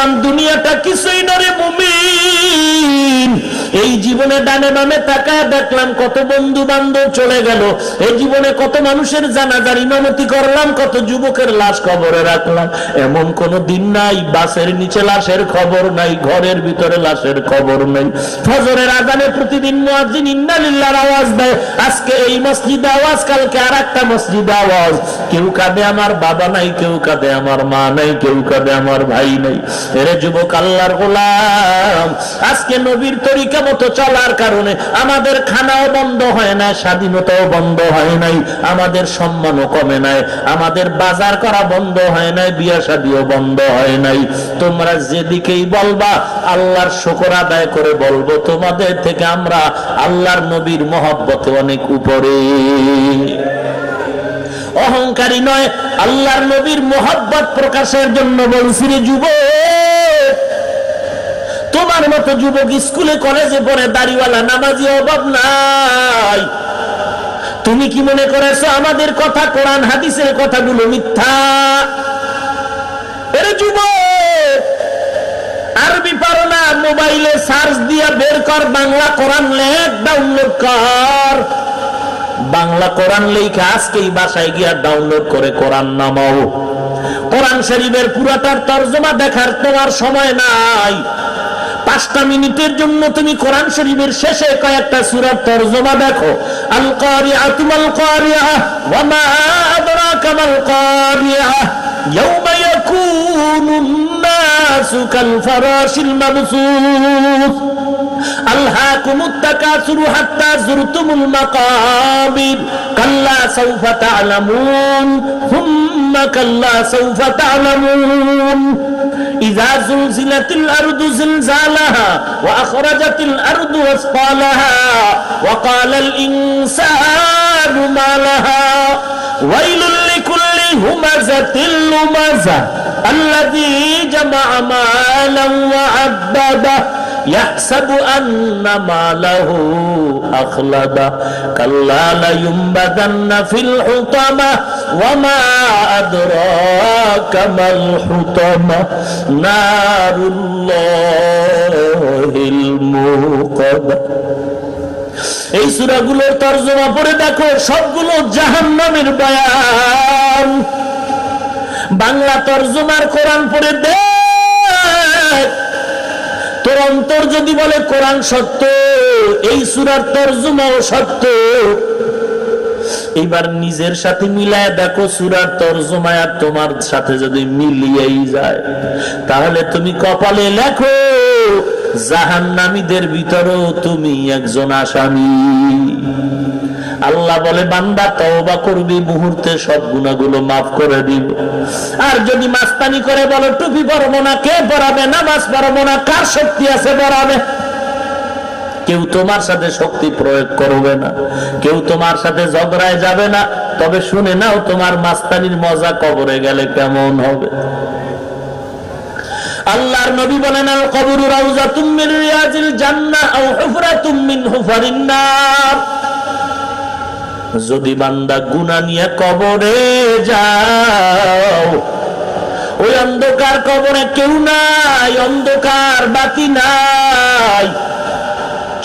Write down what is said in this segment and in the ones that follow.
মুসলমান, দুনিয়াটা কিছুই না রে মুমিন। এই জীবনে ডানে বামে তাকায় দেখলাম কত বন্ধু বান্ধব চলে গেল, এই জীবনে কত মানুষের জানাজার ইমামতি করলাম, কত যুবকের লাশ কবরে রাখলাম। এমন কোন দিন নাই বাসের নিচে লাশের খবর নাই, ঘরের ভিতরে লাশের খবর নাই। ফজরের আযানে প্রতিদিন মুয়াজ্জিন ইন্না লিল্লাহর আওয়াজ দেয়, আজকে এই মসজিদে আওয়াজ, কালকে আরেকটা মসজিদে আওয়াজ। কেউ কাঁদে আমার বাবা নাই, কেউ কাঁদে আমার মা নাই, কেউ কাঁদে আমার ভাই নাই। এরে যুবক আল্লাহর গোলাম, আজকে নবীর তরিকা মতো চলার কারণে আমাদের খানাও বন্ধ হয় না, স্বাধীনতাও বন্ধ হয় নাই, আমাদের সম্মানও কমে নাই, আমাদের বাজার করা বন্ধ হয় নাই, বিয়া শাদিও বন্ধ হয় নাই। তোমরা যেদিকেই বলবা আল্লাহর শুকর আদায় করে বলবো, তোমাদের থেকে আমরা আল্লাহর নবীর মহব্বতে অনেক উপরে। অহংকারী নয়, আল্লাহর নবীর মহব্বত প্রকাশের জন্য বলছি রে যুবক। তোমার মতো যুবক স্কুলে কলেজে পড়ে দাড়িওয়ালা নামাজি অভাব নাই। তুমি কি মনে করেছো আমাদের কথা, কোরআন হাদিসের কথাগুলো মিথ্যা? এরে যুবক, আরবি পারো না, মোবাইলে সার্চ দিয়া বের কর, বাংলা কোরআন লেখ, ডাউনলোড কর। বাংলা কোরআন লেখা আজকেই বাসায় গিয়া ডাউনলোড করে কোরআন নামাও। কোরআন শরীফের পুরাটার তরজমা দেখার তোমার সময় নাই। 5টা মিনিটের জন্য তুমি কোরআন শরীফের শেষে কয়েকটা সূরার তরজমা দেখো। আল কারিআতু মাল কারিআহ ওয়া মা আদরাকা মাল কারিআহ ইয়াওমা ইয়াকুনুন নাসু কাল ফারাশিল মাবসুস আলহাকুমুত তাকাসুরু হাত্তা যুরতুমুল মাকাবির কাল্লা সাওফা তা'লামুন সুম্মা কাল্লা সাওফা তা'লামুন ইযা যুলজিলাতিল আরদু জিলজালাহা ওয়া আখরাজাতিল আরদু আসফালাহা ওয়া ক্বালাল ইনসানু মা লাহা ওয়াইলুল লিকুল্লি হুমাযাতিল লুমাযা আল্লাযী জামা'a মালান ওয়া আদ্দাদা يحسب أن ماله أخلده كلا لينبذن في الحطمة وما أدراك ما الحطمة نار الله الموقدة। এই সূরাগুলোর তরজমা পড়ে দেখো, সবগুলো জাহান্নামের বয়ান। বাংলা তরজমার কোরআন পড়ে দেখ, তোর অন্তর যদি বলে কোরআন সত্য, এই সূরার তরজমাও সত্য। এবার নিজের সাথে মিলায় দেখো, সূরার তরজমা আর তোমার সাথে যদি মিলিয়েই যায়, তাহলে তুমি কপালে লেখো জাহান্নামীদের ভিতরেও তুমি একজন আসামি। আল্লাহ বলে বান্দা তওবা করবি, মুহূর্তে সব গুনাহগুলো মাফ করে দিব। আর যদি মাস্তানি করে বলো টুপি পরবো না, কে পরাবে? নামাজ পড়বো না, কার শক্তি আছে পরাবে? কেউ তোমার সাথে শক্তি প্রয়োগ করবে না, কেউ তোমার সাথে ঝগড়ায় যাবে না। তবে শুনে নাও, তোমার মাস্তানির মজা কবরে গেলে কেমন হবে। আল্লাহর নবী বলেন আল কবরু রাউযাতুম মিন রিয়াজিল জান্নাহ আও হুফরাতুম মিন হুফারিন নার। যদি বান্দা গুনাহ নিয়ে কবরে যাও, ওই অন্ধকার কবরে কেউ নাই, অন্ধকার বাতি নাই।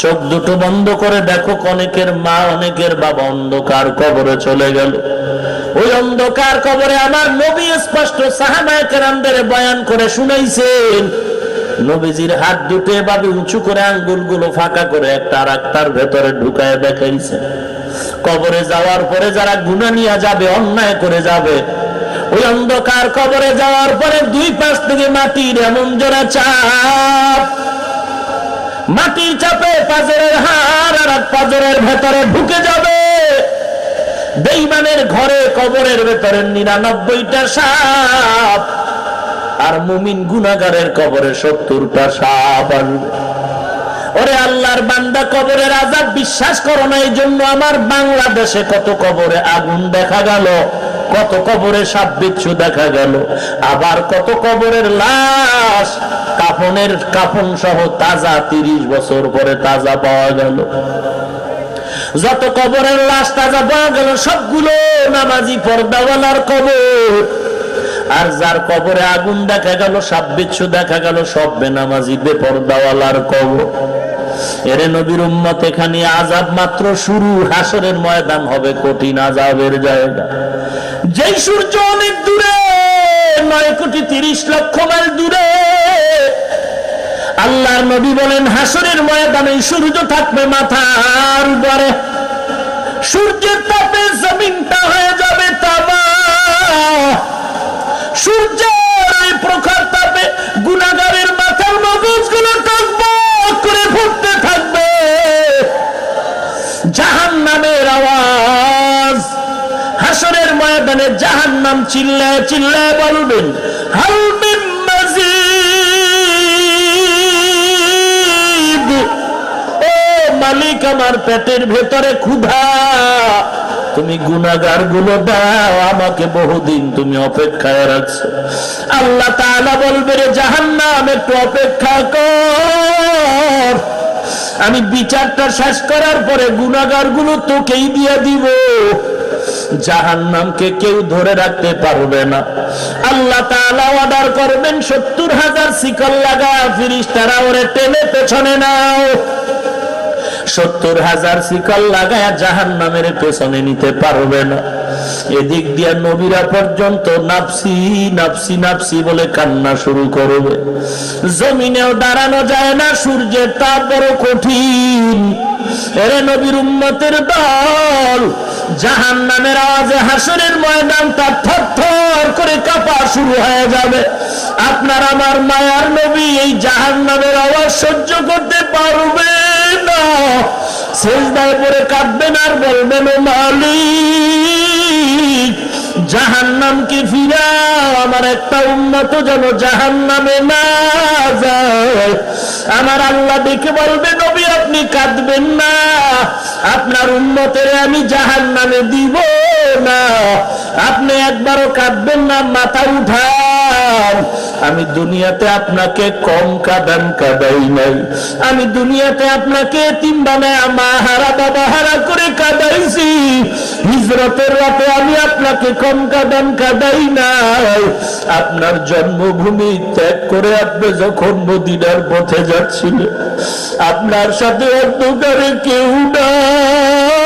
চোখ দুটো বন্ধ করে দেখো, অনেকের মা অনেকের বাবা অন্ধকার কবরে চলে গেল। ওই অন্ধকার কবরে আমার নবী স্পষ্ট সাহাবায়ে কেরামদের বয়ান করে শুনাইছেন। নবীজির হাত দুটো এভাবে উঁচু করে আঙ্গুলগুলো ফাঁকা করে একটা আরেকটার ভেতরে ঢুকায় দেখাইছে। কবরে যাওয়ার পরে যারা গুনাহ নিয়ে যাবে, অন্যায় করে যাবে, ওই অন্ধকার কবরে যাওয়ার পরে দুই পাশ থেকে মাটির এমন জোড়া চাপ, মাটির চাপে পাজরের হাড় আর পাজরের ভেতরে ঢুকে যাবে। বেঈমানের ঘরে কবরের ভেতরে 99টা সাপ, আর মুমিন গুনাহগারের কবরে 70টা সাপ আসবে। ওরে আল্লাহর বান্দা, কবরের আযাব বিশ্বাস করো না, এই জন্য আমার বাংলাদেশে কত কবরে আগুন দেখা গেল, কত কবরে সাপ বিচ্ছু দেখা গেল, আবার কত কবরের লাশ কাফন সহ তাজা 30 বছর পরে তাজা পাওয়া গেল। যত কবরের লাশ তাজা পাওয়া গেল সবগুলো নামাজি পর্দাওয়ালার কবর। আর যার কবরে আগুন দেখা গেল, সাপ বিচ্ছু দেখা গেল, সব বেনামাজি বেপরদাওয়ালার কবর। এরে নবীর উম্মত, এখানে আযাব মাত্র শুরু, হাসরের ময়দান হবে কঠিন আযাবের জায়গা। যেই সূর্য অনেক দূরে, 9,30,00,000 মাইল দূরে, আল্লাহর নবী বলেন হাসরের ময়দানে সূর্য থাকবে মাথার উপরে। সূর্যের তাপে জমিনটা হয়ে যাবে তামা। সূর্যের এই প্রখর তাপে গুনাহগারের মাথার মগজগুলো টকবক করে ফুটতে থাকবে। জাহান্নামের আওয়াজ, হাসরের ময়দানে জাহান্নাম চিল্লায় চিল্লায় বলবেন, হাল মিন মাজিদ, ও মালিক আমার পেটের ভেতরে ক্ষুধা, তুমি গুনাহগার গুলো দাও, আমাকে বহুদিন তুমি অপেক্ষায় রাখছো। আল্লাহ তাআলা বলবে, রে জাহান্নাম একটু অপেক্ষা কর, আমি বিচারটা শেষ করার পরে গুনাহগার গুলো তোকেই দিয়ে দিব। জাহান্নামকে কেউ ধরে রাখতে পারবে না। আল্লাহ তাআলা অর্ডার করবেন, 70,000 শিকল লাগা ফেরেশতারা ওরে টেনে পেছনে নাও। 70,000 শিকল লাগায়া জাহান্নামের পেছনে নিতে পারবে না। এদিক দিয়া নবীরা পর্যন্ত নাফসি নাফসি নাফসি বলে কান্না শুরু করবে। জমিনেও দাঁড়ানো যায় না, সূর্যের তাপ বড় কঠিন। এরে নবীর উম্মতের দল, জাহান্নামের আওয়াজে হাসরের ময়দানটা থরথর করে কাঁপা শুরু হয়ে যাবে। আপনার আমার মায়ার নবী এই জাহান্নামের আওয়াজ সহ্য করতে পারবে না। সিজদায় পড়ে কাঁদবেন আর বলবেন, ও মালিক, জাহান্নামকে ফিরাও, আমার একটা উম্মত যেন জাহান্নামে না যায়। আমার আল্লাহ দেখে বলবে, নবী আপনি কাঁদবেন না, আপনার উম্মতের আমি জাহান্নামে দিব না। আপনি একবারও কাঁদবেন না, মাথা উঠান। আমি দুনিয়াতে আপনাকে কম কাদাই নাই, আমি দুনিয়াতে আপনাকে এতিম বানায় মাহারা বাবা হারা করে কাদাইছি। হিজরতের রাতে আমি আপনাকে কম কাদাই নাই। আপনার জন্মভূমি ত্যাগ করে আপনি যখন মদিনার পথে যাচ্ছিলেন, আপনার সাথে অন্ধকারে কেউ নাই,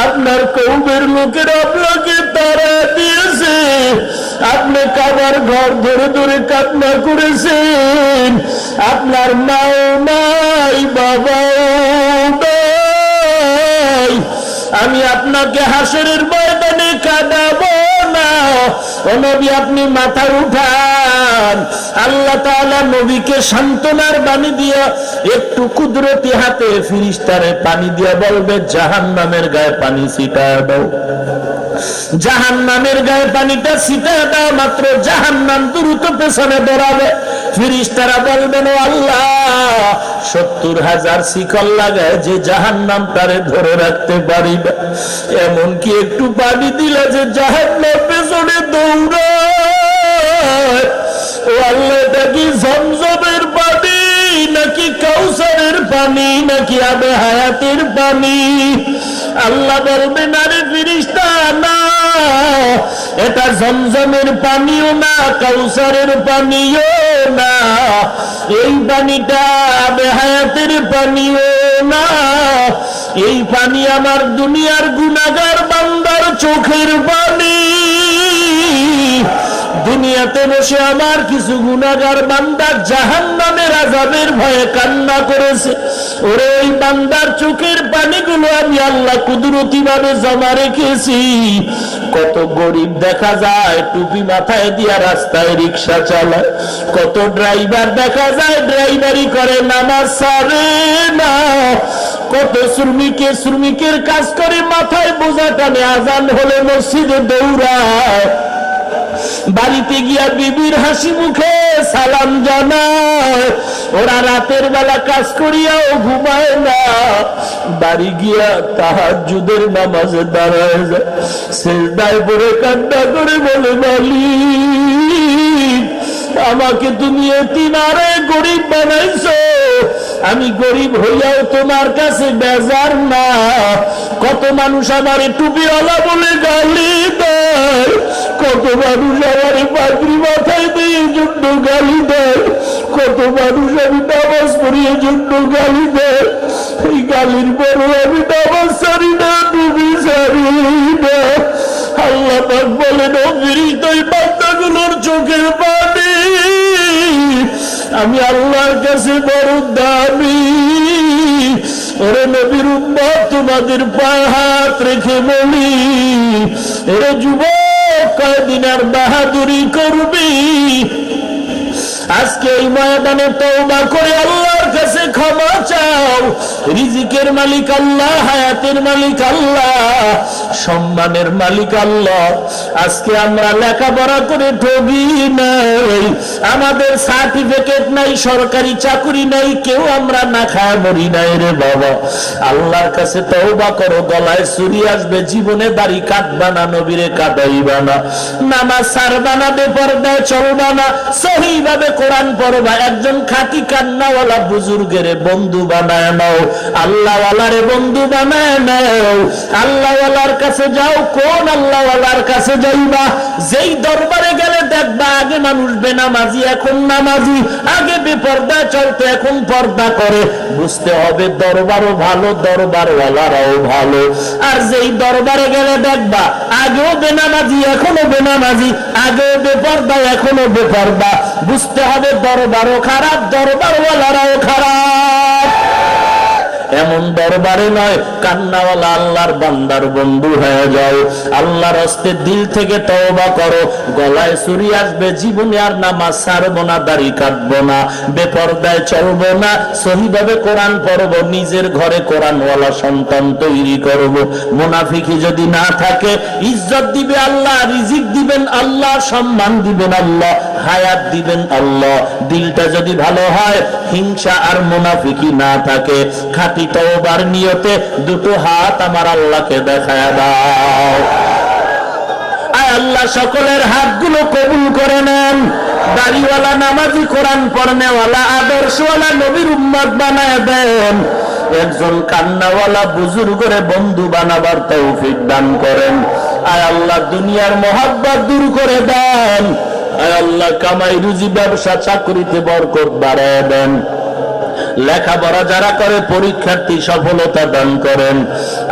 আপনার কওমের লোকেরা আপনাকে তাড়া দিয়েছে। আপনি কাবার ঘর ধরে ধরে কান্না করেছেন। আপনার মাও নাই, বাবাও নাই। আমি আপনাকে হাসরের ময়দানে কাঁদাবো না। ও নবী আপনি মাথা উঠান। আল্লাহ তাআলা নবীকে সান্ত্বনার বাণী দিয়া একটু কুদরতি হাতে ফেরেশতারে পানি দিয়া বলবে, জাহান্নামের গায়ে পানি ছিটায় দাও। জাহান্নামের গায়ে পানিটা ছিটায় দাও, মাত্র জাহান্নাম দ্রুত পেছনে দৌড়াবে। ফেরেশতারা বলবেন, ও আল্লাহ, 70,000 শিকল লাগায় যে জাহান্নামটারে ধরে রাখতে পারি না, এমনকি একটু পানি দিলে যে জাহান্নাম পেছনে দৌড়ায়। ও আল্লাহ, এটা কি জমজমের পানি নাকি কাউসারের পানি নাকি আবে হায়াতের পানি? আল্লাহ বলবেন, আরে ফেরেশতা না, এটা জমজমের পানিও না, কাউসারের পানিও না, এই পানিটা আবে হায়াতের পানিও না। এই পানি আমার দুনিয়ার গুনাহগার বান্দার চোখের পানি। দুনিয়াতে বসে আমার কিছু গুনাহগার বান্দা জাহান্নামের আযাবের ভয়ে কান্না করেছে। ওরে ওই বান্দার চোখের পানিগুলো আমি আল্লাহ কুদরতি ভাবে জমা রেখেছি। কত গরিব দেখা যায় টুপি মাথায় দিয়া রাস্তায় রিক্সা চালায়, কত ড্রাইভার দেখা যায় ড্রাইভারি করে, নামাজ ছাড়ে না, কত শ্রমিকের কাজ করে, মাথায় বোঝা টানে, আজান হলে মসজিদে দৌড়ায়, বাড়িতে গিয়া বিবির হাসি মুখে সালাম জানায়। ওরা রাতের বেলা কাজ করিয়াও ঘুমায় না, বাড়ি গিয়া তাহাজ্জুদের নামাজে দাঁড়ায় যায়, সিজদায় পড়ে কান্না করে বলে, মালিক আমাকে তুমি এতিমারে গরিব বানাইছো, আমি গরিব হইয়াও তোমার কাছে বেজার না। কত মানুষ আমার টুপিওয়ালা বলে গালি দেয়, কত মানুষ আমার পাগড়ি মাথায় দিয়ে জন্য গালি দেয়, কত মানুষ আমি নামাজ পড়িয়ে জন্য গালি দেয়। এই গালির পরে আমি নামাজ ছাড়ি না, তুমি ছাড়ি না। আল্লাহ পাক বলেন, অবিরিত এই বান্দাগুলোর চোখের পানি আমি আল্লাহর কাছে বড় দামি। ওরে নবীর উম্মত, তোমাদের পায়ে হাত রেখে বলি, ওরে যুবক, কয়দিন আর বাহাদুরি করবি? আজকে এই ময়দানে তওবা করে আল্লাহর কাছে ক্ষমা চাও। রিজিকের মালিক আল্লাহ, হায়াতের মালিক আল্লাহ, সম্মানের মালিক আল্লাহ। আজকে আমরা লেখাপড়া করে ঠগি নাই, আমাদের সার্টিফিকেট নাই, সরকারি চাকরি নাই, কেউ আমরা না খায় মরি নাই রে বাবা। আল্লাহর কাছে তওবা করো। গলায় চুরি আসবে, জীবনে দাড়ি কাটবা না, নবীরে কাটাইবা না, নামাজ ছাড়বা না, বেপরদায় চলবা না, সহিভাবে কোরআন পড়বা, একজন খাঁটি কান্নাওয়ালা বুজুর্গের বন্ধু বানায় নাও, আল্লাহওয়ালারে বন্ধু বানায় নাও। আল্লাহওয়ালার কাছে যাও। কোন আল্লাহওয়ালার কাছে যাইবা? যেই দরবারে গেলে দেখবা আগে মানুষ বেনামাজি, এখন নামাজি, আগে বেপর্দা চলতো, এখন পর্দা করে। বুঝতে হবে দরবারও ভালো, দরবারওয়ালারাও ভালো। আর যেই দরবারে গেলে দেখবা আগেও বেনামাজি, এখনো বেনামাজি, আগেও বেপর্দা, এখনো বেপর্দা। বুঝতে হবে দরবারও খারাপ, দরবারওয়ালারাও খারাপ। এমন দরবারে নয়, কান্নাওয়ালা আল্লাহর বান্দার বন্ধু হয়ে যাও। আল্লাহর হস্তে দিল থেকে তওবা করো। গলায় চুরি আসবে, জীবনে আর নামাজ ছাড়বো না, দাড়ি কাটবো না, বেপরদায় চলবো না, সহিভাবে কোরআন পড়বো, নিজের ঘরে কোরআনওয়ালা সন্তান তৈরি করব। মুনাফিকি যদি না থাকে, ইজ্জত দিবে আল্লাহ, রিজিক দিবেন আল্লাহ, সম্মান দিবেন আল্লাহ, হায়াত দিবেন আল্লাহ। দিলটা যদি ভালো হয়, হিংসা আর মুনাফিকি না থাকে, খাঁটি তওবার নিয়তে দুটো হাত আমার আল্লাহকে দেখায় দাও। আয় আল্লাহ, সকলের হাতগুলো কবুল করে নেন। দাড়িওয়ালা, নামাজি, কোরআন পড়নেওয়ালা, আদর্শওয়ালা নবীর উম্মত বানায় দেন। একজন কান্নাওয়ালা বুজুর্গরে বন্ধু বানাবার তৌফিক দান করেন। আয় আল্লাহ, দুনিয়ার মহব্বত দূর করে দেন। আয় আল্লাহ, কামাই রুজি, ব্যবসা, চাকরিতে বরকত বাড়ায় দেন। লেখাপড়া যারা করে পরীক্ষার্থী সফলতা দান করেন।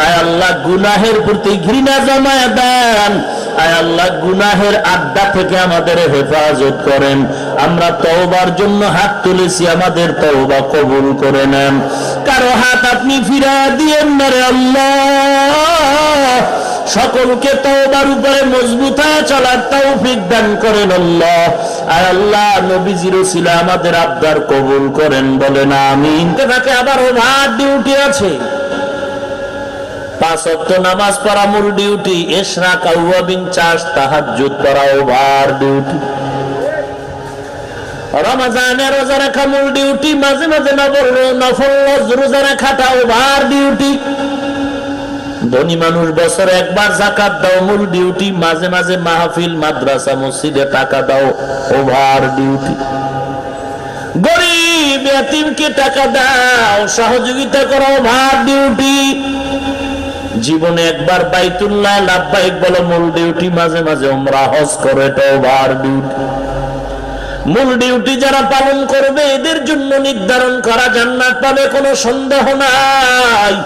আয় আল্লাহ, গুনাহের প্রতি ঘৃণা জমায় দেন। আয় আল্লাহ, গুনাহের আড্ডা থেকে আমাদের হেফাজত করেন। আমরা তওবার জন্য হাত তুলেছি, আমাদের তওবা কবুল করে নেন। কারো হাত আপনি ফিরা দিয়েন না রে আল্লাহ। সকলকে তওবার উপরে মজবুত হয়ে চলার তৌফিক দান করেন আল্লাহ। আয় আল্লাহ, নবীজির উসিলা আমাদের আবদার কবুল করেন, বলেন আমিন। তাকে আবার ওভার ডিউটি আছে, 5 ওয়াক্ত নামাজ পড়া মূল ডিউটি, ইশরাক, আওয়াবিন, চাষ, তাহাজ্জুদ পড়া ওভার ডিউটি। রমজানে রোজা রাখা মূল ডিউটি, মাঝে মাঝে নফল রোজা রাখাটা ওভার ডিউটি। ধনী মানুষ বছরে একবার যাকাত দাও, মূল ডিউটি। মাঝে মাঝে মাহফিল, মাদ্রাসা, মসজিদে টাকা দাও, ওভার ডিউটি। গরিব ইয়াতীমকে টাকা দাও, সহযোগিতা করো, ওভার ডিউটি। জীবনে একবার বাইতুল্লাহ লাব্বাইক বলো, মূল ডিউটি। মাঝে মাঝে উমরা, হজ করো, এটা ওভার ডিউটি। মূল ডিউটি যারা পালন করবে, এদের জন্য নির্ধারণ করা জান্নাত পাবে, কোনো সন্দেহ নাই।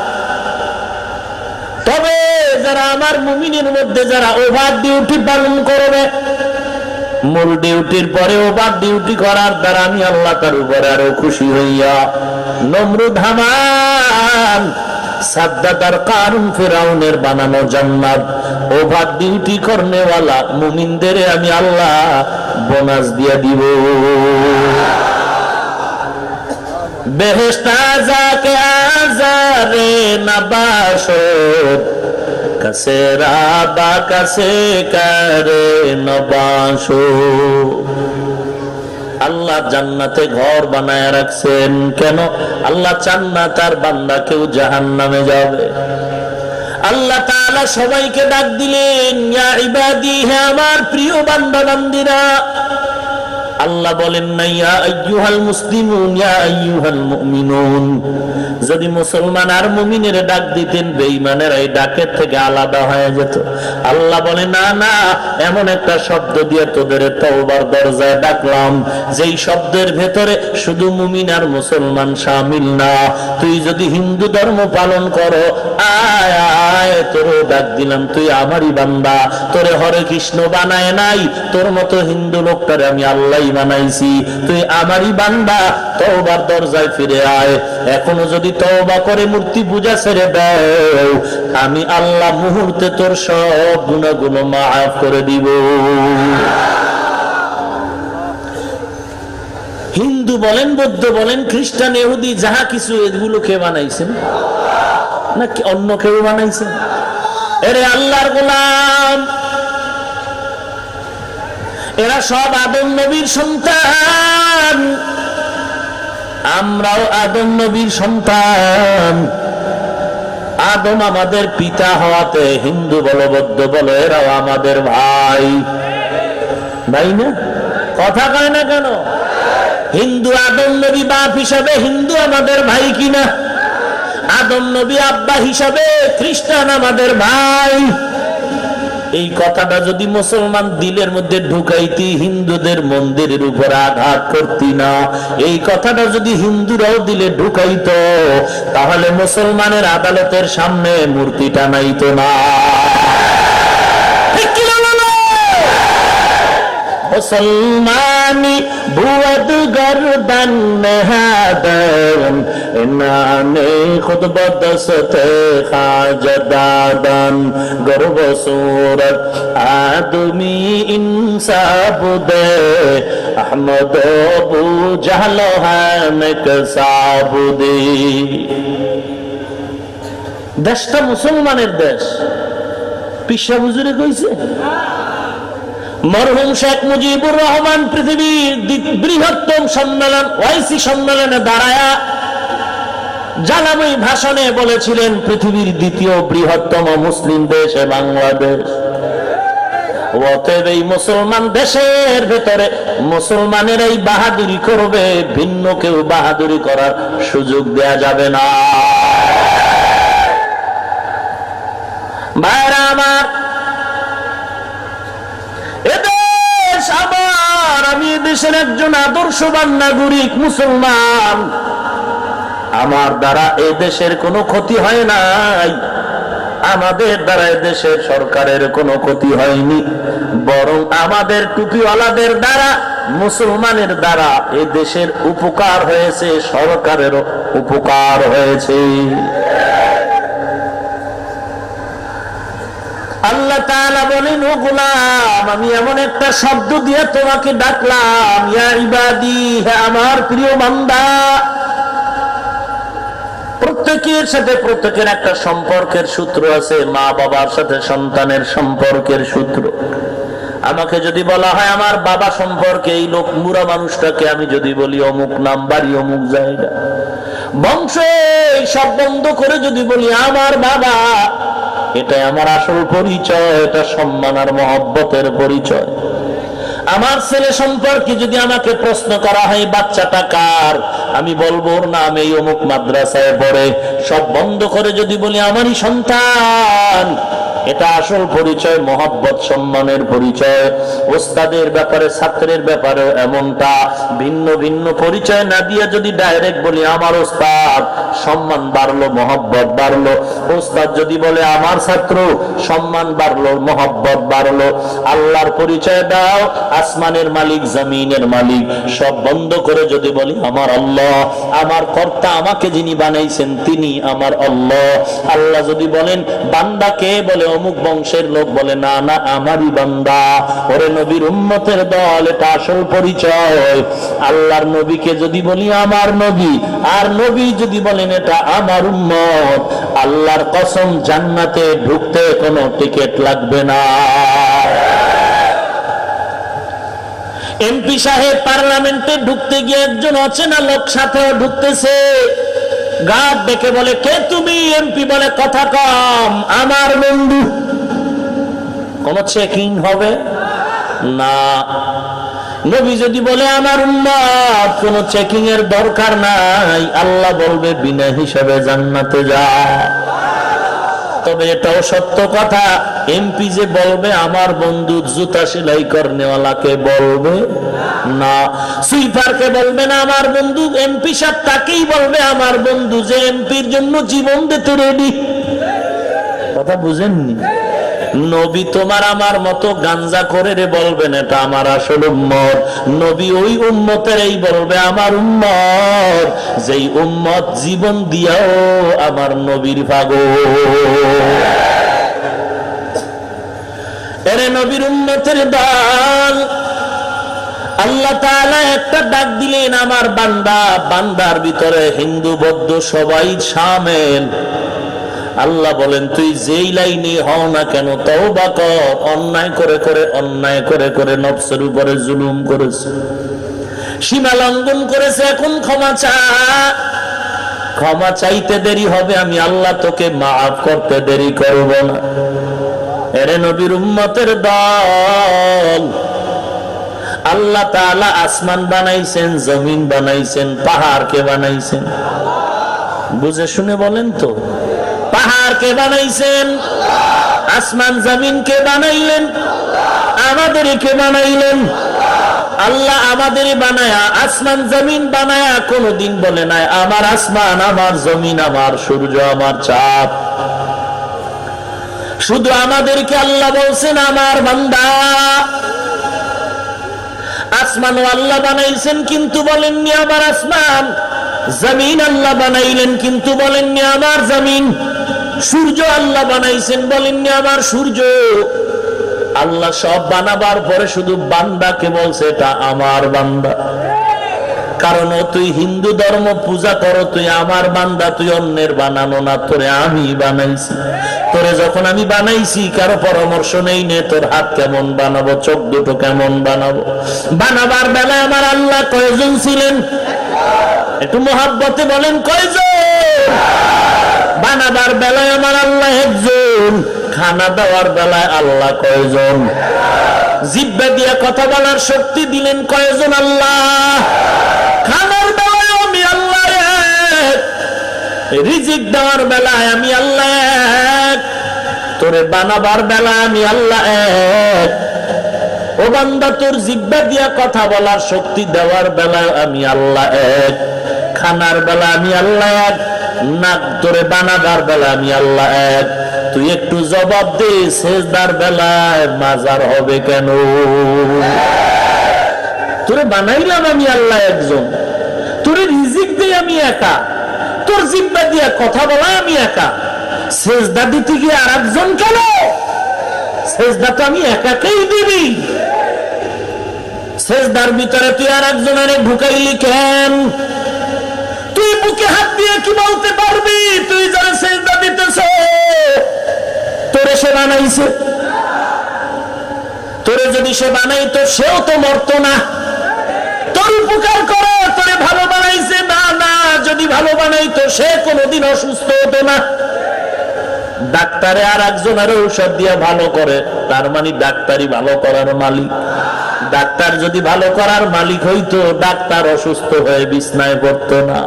তবে যারা আমার মুমিনের মধ্যে যারা ওভার ডিউটি পালন করবে, মূল ডিউটির পরে ওভার ডিউটি করার দ্বারা আমি আল্লাহ তার উপরে আরো খুশি হইয়া নমরুদ, হামান, সাদ্দাত আর কারুন, ফিরাউনের বানানো জান্নাত ওভার ডিউটি করনেওয়ালা মুমিনদের আমি আল্লাহ বোনাস দিয়া দিব। বেহেশত যাকে আজারে নবাশত, কাছে রাবা কাছে করে নবাশো। আল্লাহ জান্নাতে ঘর বানায় রাখছেন কেন? আল্লাহ চান না তার বান্দা কেউ জাহান্নামে যাবে। আল্লাহ তাআলা সবাইকে ডাক দিলেন, ইয়া ইবাদি, হে আমার প্রিয় বান্দা বান্দিরা। আল্লাহ বলেন না ইয়া আইয়ুহাল মুসলিমুন ইয়া আইয়ুহাল মুমিনুন? যদি মুসলমান আর মুমিনের ডাক দিতেন, বেঈমানের এই ডাকের থেকে আলাদা হয়ে যেত। আল্লাহ বলে না না, এমন একটা শব্দ দিয়ে তোদের তওবার দরজায় ডাকলাম যেই শব্দের ভেতরে শুধু মুমিন আর মুসলমান শামিল না। তুই যদি হিন্দু ধর্ম পালন করো, আয় আয়, তোর ডাক দিলাম, তুই আমারই বান্দা। তোরে হরে কৃষ্ণ বানায় নাই, তোর মতো হিন্দু লোকটারে আমি আল্লাহ বানাইছি, তুই আমারই বান্দা। তওবার দরজায় ফিরে আয়। এখনো যদি তওবা করে মূর্তি পূজা ছেড়ে দাও, আমি আল্লাহ মুহূর্তে তোর সব গুনাহগুলো মাফ করে দিব। হিন্দু বলেন, বৌদ্ধ বলেন, খ্রিস্টান, ইহুদি, যাহা কিছু, এগুলো কে বানাইছেন? নাকি অন্য কেউ বানাইছেন? এরে আল্লাহর গোলাম, এরা সব আদম নবীর সন্তান, আমরাও আদম নবীর সন্তান। আদম আমাদের পিতা হওয়াতে হিন্দু বলো বৌদ্ধ বলো, এরাও আমাদের ভাই। ভাই না? কথা কয় না কেন? হিন্দু আদম নবী বাপ হিসাবে হিন্দু আমাদের ভাই কিনা? আদম নবী আব্বা হিসাবে খ্রিস্টান আমাদের ভাই। এই কথাটা যদি মুসলমান দিলের মধ্যে ঢুকাইতি, হিন্দুদের মন্দিরের উপর আঘাত করতি না। এই কথাটা যদি হিন্দুরাও দিলে ঢুকাইত, তাহলে মুসলমানের আদালতের সামনে মূর্তি টানাইতো না। মুসলমানি ভুয়াদ গর্দান নেহাদান, এনানে খুদ বদসতে খাজদাদান, গর্ব সুরত আদমি ইনসাব দে, আহমদ আবু জাহল হামক সাবুদি। দেশটা মুসলমানের দেশ, পিসা হুজুরে কইছে। মরহুম শেখ মুজিবুর রহমান পৃথিবীর বৃহত্তম সম্মেলন ওয়াইসি সম্মেলনে দাঁড়ায়া জানাময়ী ভাষণে বলেছিলেন, পৃথিবীর দ্বিতীয় বৃহত্তম মুসলিম দেশ বাংলাদেশ। অতএব এই মুসলমান দেশের ভেতরে মুসলমানেরাই বাহাদুরি করবে, ভিন্ন কেউ বাহাদুরি করার সুযোগ দেয়া যাবে না। ভাইরা আমার, আমি দেশের একজন আদর্শবান নাগরিক মুসলমান, আমার দ্বারা এ দেশের কোনো ক্ষতি হয় নাই, আমাদের দ্বারা এ দেশের সরকারের কোনো ক্ষতি হয়নি, বরং আমাদের টুপিওয়ালাদের দ্বারা, মুসলমানের দ্বারা এ দেশের উপকার হয়েছে, সরকারেরও উপকার হয়েছে। আল্লাহ তাআলা বলেন, ও গোলাম, আমি এমন একটা শব্দ দিয়ে তোমাকে ডাকলাম, ইয়া ইবাদি, হে আমার প্রিয় বান্দা। প্রত্যেকের সাথে প্রত্যেকের একটা সম্পর্কের সূত্র আছে, মা বাবার সাথে সন্তানের সম্পর্কের সূত্র। আমাকে যদি বলা হয় আমার বাবা সম্পর্কে, এই লোক মুরা মানুষটাকে আমি যদি বলি অমুক নাম, বাড়ি অমুক জায়গা, বংশ সব বন্ধ করে যদি বলি আমার বাবা, এটাই আমার আসল পরিচয়, এটা সম্মান আর মহব্বতের পরিচয়। আমার ছেলে সম্পর্কে যদি আমাকে প্রশ্ন করা হয় বাচ্চাটা কার, আমি বলবো ওর নাম এই অমুক মাদ্রাসায় পড়ে। সব বন্ধ করে যদি বলি আমারই সন্তান, এটা আসল পরিচয়, মহব্বত সম্মানের পরিচয়। ওস্তাদের ব্যাপারে ছাত্রের ব্যাপারে এমনটা, ভিন্ন ভিন্ন পরিচয় না দিয়ে যদি ডাইরেক্ট বলি আমার ওস্তাদ, সম্মান বাড়লো, মহব্বত বাড়লো। ওস্তাদ যদি বলে আমার ছাত্র, সম্মান বাড়লো, মহব্বত বাড়লো। আল্লাহর পরিচয় দাও, আসমানের মালিক, জমিনের মালিক, সব বন্ধ করে যদি বলি আমার আল্লাহ, আমার কর্তা, আমাকে যিনি বানাইছেন তিনি আমার আল্লাহ। আল্লাহ যদি বলেন বান্দাকে, বলে অমুক বংশের লোক, বলে না না আমারই বান্দা। ওরে নবীর উম্মতের দল, এটা আসল পরিচয়। আল্লাহর নবীকে যদি বলি আমার নবী, আর নবী যদি বলেন এটা আমার উম্মত, আল্লাহর কসম জান্নাতে ঢুকতে কোনো টিকিট লাগবে না। এমপি সাহেব পার্লামেন্টে ঢুকতে গিয়ে একজন অচেনা লোক সাথেও ঢুকতেছে, গার্ড ডেকে বলে কে তুমি? এমপি বলে কথা কম, আমার বন্ধু। কোন চেকিং হবে না, নবী যদি বলে আমার উম্মত কোনো চেকিং এর দরকার নাই, আল্লাহ বলবে বিনা হিসাবে জান্নাতে যা। তবে এটাও সত্য কথা, এমপি যে বলবে আমার বন্ধু জুতা সেলাই করনেওয়ালাকে বলবে না, সুইপারকে বলবে না আমার বন্ধু, এমপি সাহেব তাকেই বলবে আমার বন্ধু যে এমপির জন্য জীবন দিতে রেডি। কথা বুঝেননি? নবী তোমার আমার মতো গাঞ্জা করে রে বলবেন এটা আমার আসল উম্মত। নবী ওই উম্মতের এই বলবে আমার উম্মত যেই উম্মত জীবন দিয়াও আমার নবীর পাগল। এরে নবীর উম্মতের দল, আল্লাহ তাআলা একটা ডাক দিলেন আমার বান্দা, বান্দার ভিতরে হিন্দু বৌদ্ধ সবাই শামিল। আল্লাহ বলেন তুই যেই লাইনে হও না কেন তওবা কর, অন্যায় করে করে নফসের উপরে জুলুম করেছে, সীমা লঙ্ঘন করেছে, এখন ক্ষমা চা। ক্ষমা চাইতে দেরি হবে, আমি আল্লাহ তোকে মাফ করতে দেরি করব না। এরে নবীর উম্মতের দল, আল্লাহ তাআলা আসমান বানাইছেন, জমিন বানাইছেন, পাহাড়কে বানাইছেন। বুঝে শুনে বলেন তো, পাহাড়কে বানাইছেন, আসমান জমিনকে বানাইলেন, আমাদেরকে বানাইলেন। আল্লাহ আমাদের বানায়া আসমান জমিন বানায়া কোনদিন বলে নাই আমার আসমান, আমার জমিন, আমার সূর্য, আমার চাঁদ। শুধু আমাদেরকে আল্লাহ বলছেন আমার বান্দা। আসমানও আল্লাহ বানাইছেন কিন্তু বলেননি আমার আসমান, জমিন আল্লাহ বানাইলেন কিন্তু বলেননি আমার জমিন, সূর্য আল্লাহ বানাইছেন বলেননি আমার সূর্য। আল্লাহ সব বানাবার পরে শুধু বান্দাকে বলছে এটা আমার বান্দা। কারণ তুই হিন্দু ধর্ম পূজা করো, তুই আমার বান্দা, তুই অন্যের বানানো না, তোরে আমি বানাইছি। তোরে যখন আমি বানাইছি কারো পরামর্শ নেই নে তোর হাত কেমন বানাবো, চোখ দুটো কেমন বানাবো। বানাবার বেলায় আমার আল্লাহ কয়জন ছিলেন? একটু মহাব্বতে বলেন কয়জন? বানাবার বেলায় আমার আল্লাহ একজন, খানা দেওয়ার বেলায় আল্লাহ কয়জন? জিহ্বা দিয়ে কথা বলার শক্তি দিলেন কয়জন? আল্লাহ। খানার বেলায় আমি আল্লাহ এক, রিজিক দেওয়ার বেলায় আমি আল্লাহ এক, তোরে বানাবার বেলায় আমি আল্লাহ এক। ও বান্দা, তোর জিহ্বা দিয়া কথা বলার শক্তি দেওয়ার বেলায় আমি আল্লাহ এক, খানার বেলা আমি আল্লাহ এক, নাক তোরে বানাবার বেলা আমি আল্লাহ এক। তুই একটু জবাব দে, সেজদার বেলায় মাজার হবে কেন? তোরে বানাইলাম আমি আল্লাহ একজন, তোরে রিজিক দেই আমি একা, তোর জিহ্বা দিয়া কথা বলা আমি একা, সেজদা দিতে গিয়ে আর একজন কেন? সেজদা তো আমি একাকেই দিবি। সেজদার ভিতরে তুই আর একজনের ঢুকাইলি কেন? তুই বুকে হাত দিয়ে কি বলতে পারবি তুই যারা সেজদা দিতেছ তোরে সে বানাইছে? তোরে যদি সে বানাইতো সেও তো মরতো না। তোর উপকার করে তোরে ভালো বানাইছে না, না যদি ভালো বানাইতো সে কোনোদিন অসুস্থ হতো না। ডাক্তারে আর একজনের ঔষধ দিয়ে ভালো করে, তার মানে ডাক্তারি ভালো করার মালিক। ডাক্তার যদি ভালো করার মালিক হইতো ডাক্তার অসুস্থ হয়ে বিছনায় পড়তো না।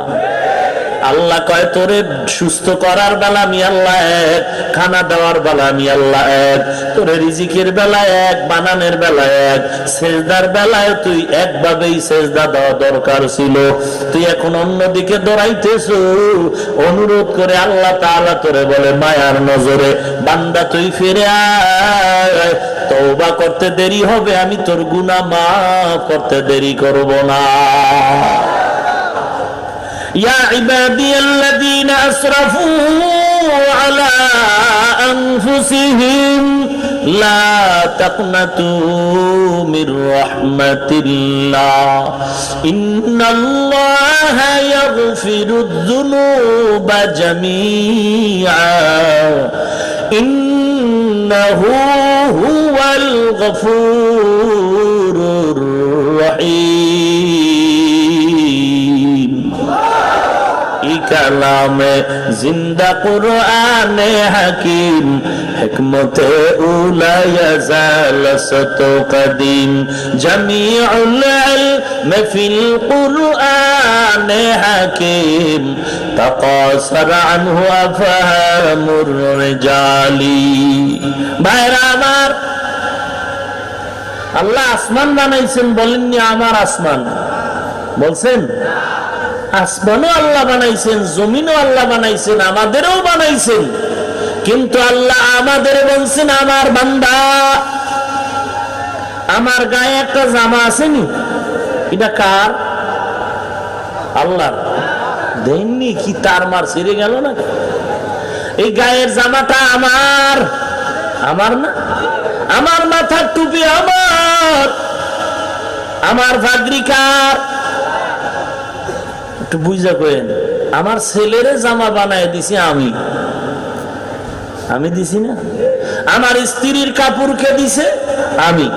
আল্লাহ কয় তোরে সুস্থ করার বেলা আমি আল্লাহ এক, খানা দেওয়ার বেলা আমি আল্লাহ এক, তোরে রিজিকের বেলা এক, বানানের বেলা এক, সেজদার বেলায় তুই একভাবেই সেজদা দেওয়া দরকার ছিল, তুই এখন অন্যদিকে দৌড়াইতেছ। অনুরোধ করে আল্লাহ তাআলা তোরে বলে মায়ার নজরে, বান্দা তুই ফিরে আয়, তওবা করতে দেরি হবে, আমি তোর গুনাহ মাফ করতে দেরি করব না। يا عبادي الذين أسرفوا على أنفسهم لا تقنطوا من رحمة الله إن الله يغفر الذنوب جميعا إنه هو الغفور الرحيم। কালামে জিন্দা কুরআনে হাকিম হিকমতে উলা ইয়াজালাসত কদিম জামিউল ইলম ফিল কুরআনে হাকিম তাকাসার আনহু আফহামুর রিজালি। ভাইরা আমার, আল্লাহ আসমান বানাইছেন, বলেননি আমার আসমান, বলছেন আসমানও আল্লাহ বানাইছেন, জমিনও আল্লাহ বানাইছেন, আমাদেরও বানাইছেন। কিন্তু আল্লাহ আমাদের বলছেন আমার বান্দা। আমার গায়ে একটা জামা আসেনি, এটা কার? আল্লাহ। দেননি কি তার মার ছিঁড়ে গেল না? এই গায়ের জামাটা আমার, আমার না? আমার মাথার টুপি আমার, আমার ভাগরি কার? একটু বুঝা করেন। আমার ছেলের জামা বানায় দিছি আমি, আমি দিছি না? আমার স্ত্রীর কাপড় কে দিছে? আমি।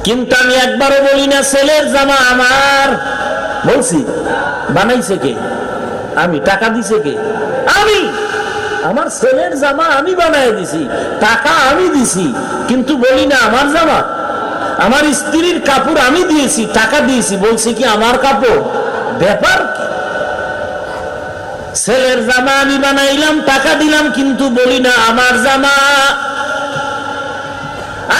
কিন্তু আমি একবারও বলি না ছেলের জামা আমার, বলছি বানাইছে কে? আমি। টাকা দিছে কে? আমি। আমার ছেলের জামা আমি বানায় দিছি, টাকা আমি দিছি, কিন্তু বলি না আমার জামা। আমার স্ত্রীর কাপড় আমি দিয়েছি, টাকা দিয়েছি, বলছি কি আমার কাপড়? ব্যাপার কি? ছেলের জামা আমি বানাইলাম, টাকা দিলাম, কিন্তু বলি না আমার জামা।